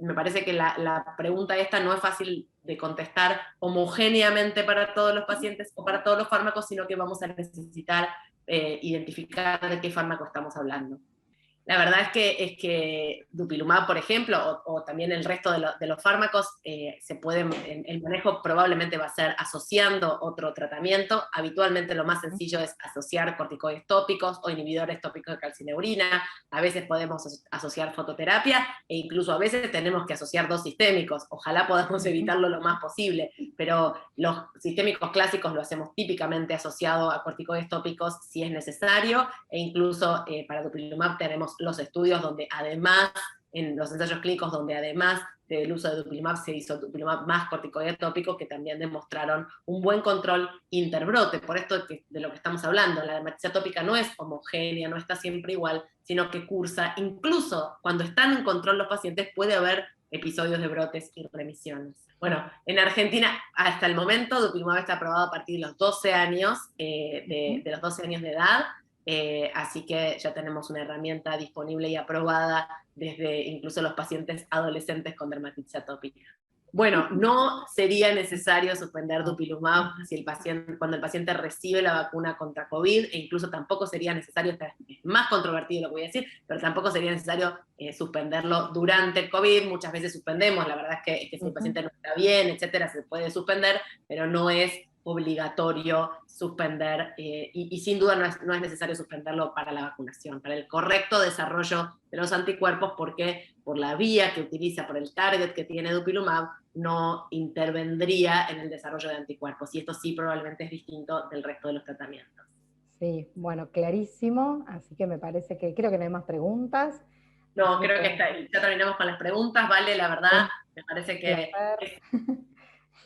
me parece que la pregunta esta no es fácil de contestar homogéneamente para todos los pacientes o para todos los fármacos, sino que vamos a necesitar identificar de qué fármaco estamos hablando. La verdad es que dupilumab, por ejemplo, o también el resto de los fármacos, se pueden, el manejo probablemente va a ser asociando otro tratamiento. Habitualmente lo más sencillo es asociar corticoides tópicos o inhibidores tópicos de calcineurina. A veces podemos asociar fototerapia e incluso a veces tenemos que asociar 2 sistémicos. Ojalá podamos evitarlo lo más posible, pero los sistémicos clásicos lo hacemos típicamente asociado a corticoides tópicos si es necesario, e incluso para dupilumab tenemos los estudios donde además, en los ensayos clínicos donde además del uso de dupilumab se hizo dupilumab más corticoide tópico, que también demostraron un buen control interbrote. Por esto de lo que estamos hablando, la dermatitis atópica no es homogénea, no está siempre igual, sino que cursa. Incluso cuando están en control los pacientes puede haber episodios de brotes y remisiones. Bueno, en Argentina hasta el momento dupilumab está aprobado a partir de los 12 años, de los 12 años de edad. Así que ya tenemos una herramienta disponible y aprobada desde incluso los pacientes adolescentes con dermatitis atópica. Bueno, no sería necesario suspender dupilumab cuando el paciente recibe la vacuna contra COVID, e incluso tampoco sería necesario, es más controvertido lo que voy a decir, pero tampoco sería necesario suspenderlo durante el COVID. Muchas veces suspendemos, la verdad es que si el paciente no está bien, etcétera, se puede suspender, pero no es obligatorio suspender, y sin duda no es necesario suspenderlo para la vacunación, para el correcto desarrollo de los anticuerpos, porque por la vía que utiliza, por el target que tiene dupilumab, no intervendría en el desarrollo de anticuerpos, y esto sí probablemente es distinto del resto de los tratamientos. Sí, bueno, clarísimo, así que me parece que creo que no hay más preguntas. No, creo que ya terminamos con las preguntas, Vale, la verdad, me parece que...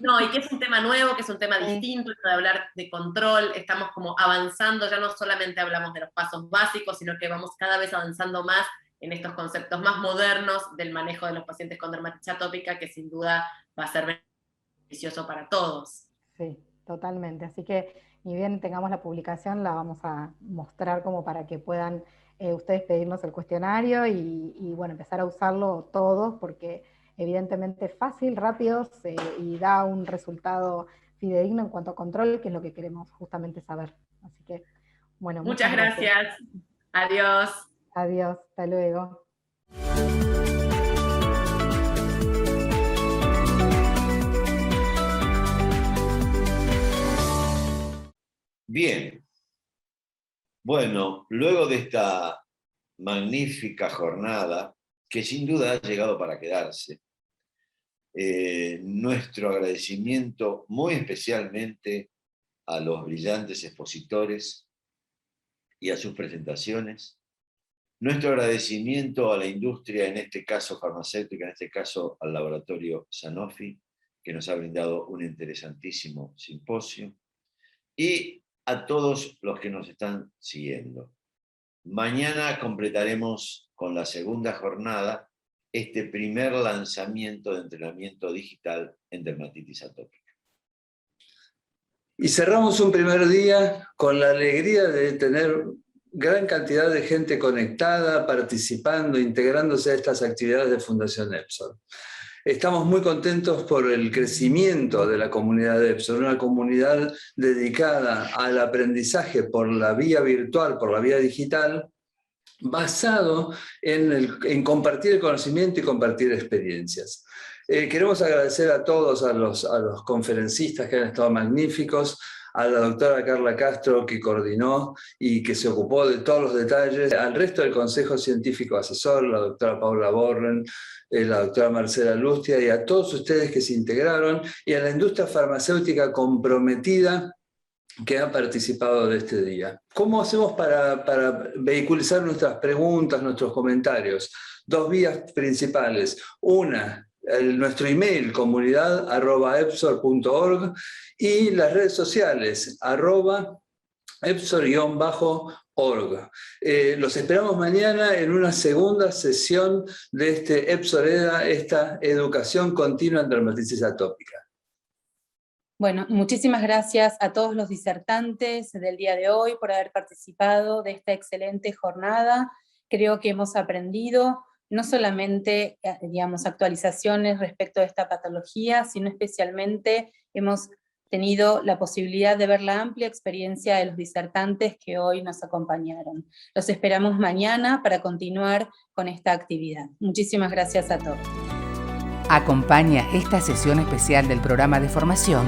No, y que es un tema nuevo, que es un tema distinto, de hablar de control, estamos como avanzando, ya no solamente hablamos de los pasos básicos, sino que vamos cada vez avanzando más en estos conceptos más modernos del manejo de los pacientes con dermatitis atópica, que sin duda va a ser beneficioso para todos. Sí, totalmente, así que ni bien tengamos la publicación, la vamos a mostrar como para que puedan ustedes pedirnos el cuestionario y bueno, empezar a usarlo todos, porque evidentemente es fácil, rápido, y da un resultado fidedigno en cuanto a control, que es lo que queremos justamente saber. Así que, bueno, muchas gracias. Adiós. Adiós, hasta luego. Bien. Bueno, luego de esta magnífica jornada, que sin duda ha llegado para quedarse, nuestro agradecimiento muy especialmente a los brillantes expositores y a sus presentaciones, nuestro agradecimiento a la industria, en este caso farmacéutica, en este caso al laboratorio Sanofi, que nos ha brindado un interesantísimo simposio, y a todos los que nos están siguiendo. Mañana completaremos con la segunda jornada este primer lanzamiento de entrenamiento digital en dermatitis atópica. Y cerramos un primer día con la alegría de tener gran cantidad de gente conectada, participando, integrándose a estas actividades de Fundación Epsor. Estamos muy contentos por el crecimiento de la comunidad de Epsor, una comunidad dedicada al aprendizaje por la vía virtual, por la vía digital, basado en compartir el conocimiento y compartir experiencias. Queremos agradecer a todos, a los conferencistas que han estado magníficos, a la doctora Carla Castro, que coordinó y que se ocupó de todos los detalles, al resto del Consejo Científico Asesor, la doctora Paula Borren, la doctora Marcela Lustia, y a todos ustedes que se integraron, y a la industria farmacéutica comprometida que ha participado de este día. ¿Cómo hacemos para vehiculizar nuestras preguntas, nuestros comentarios? Dos vías principales. Una, nuestro email, comunidad@epsor.org, y las redes sociales, @epsor_org. Los esperamos mañana en una segunda sesión de este Epsor EDA, esta educación continua en dermatitis atópica. Bueno, muchísimas gracias a todos los disertantes del día de hoy por haber participado de esta excelente jornada. Creo que hemos aprendido no solamente, digamos, actualizaciones respecto a esta patología, sino especialmente hemos tenido la posibilidad de ver la amplia experiencia de los disertantes que hoy nos acompañaron. Los esperamos mañana para continuar con esta actividad. Muchísimas gracias a todos. Acompaña esta sesión especial del programa de formación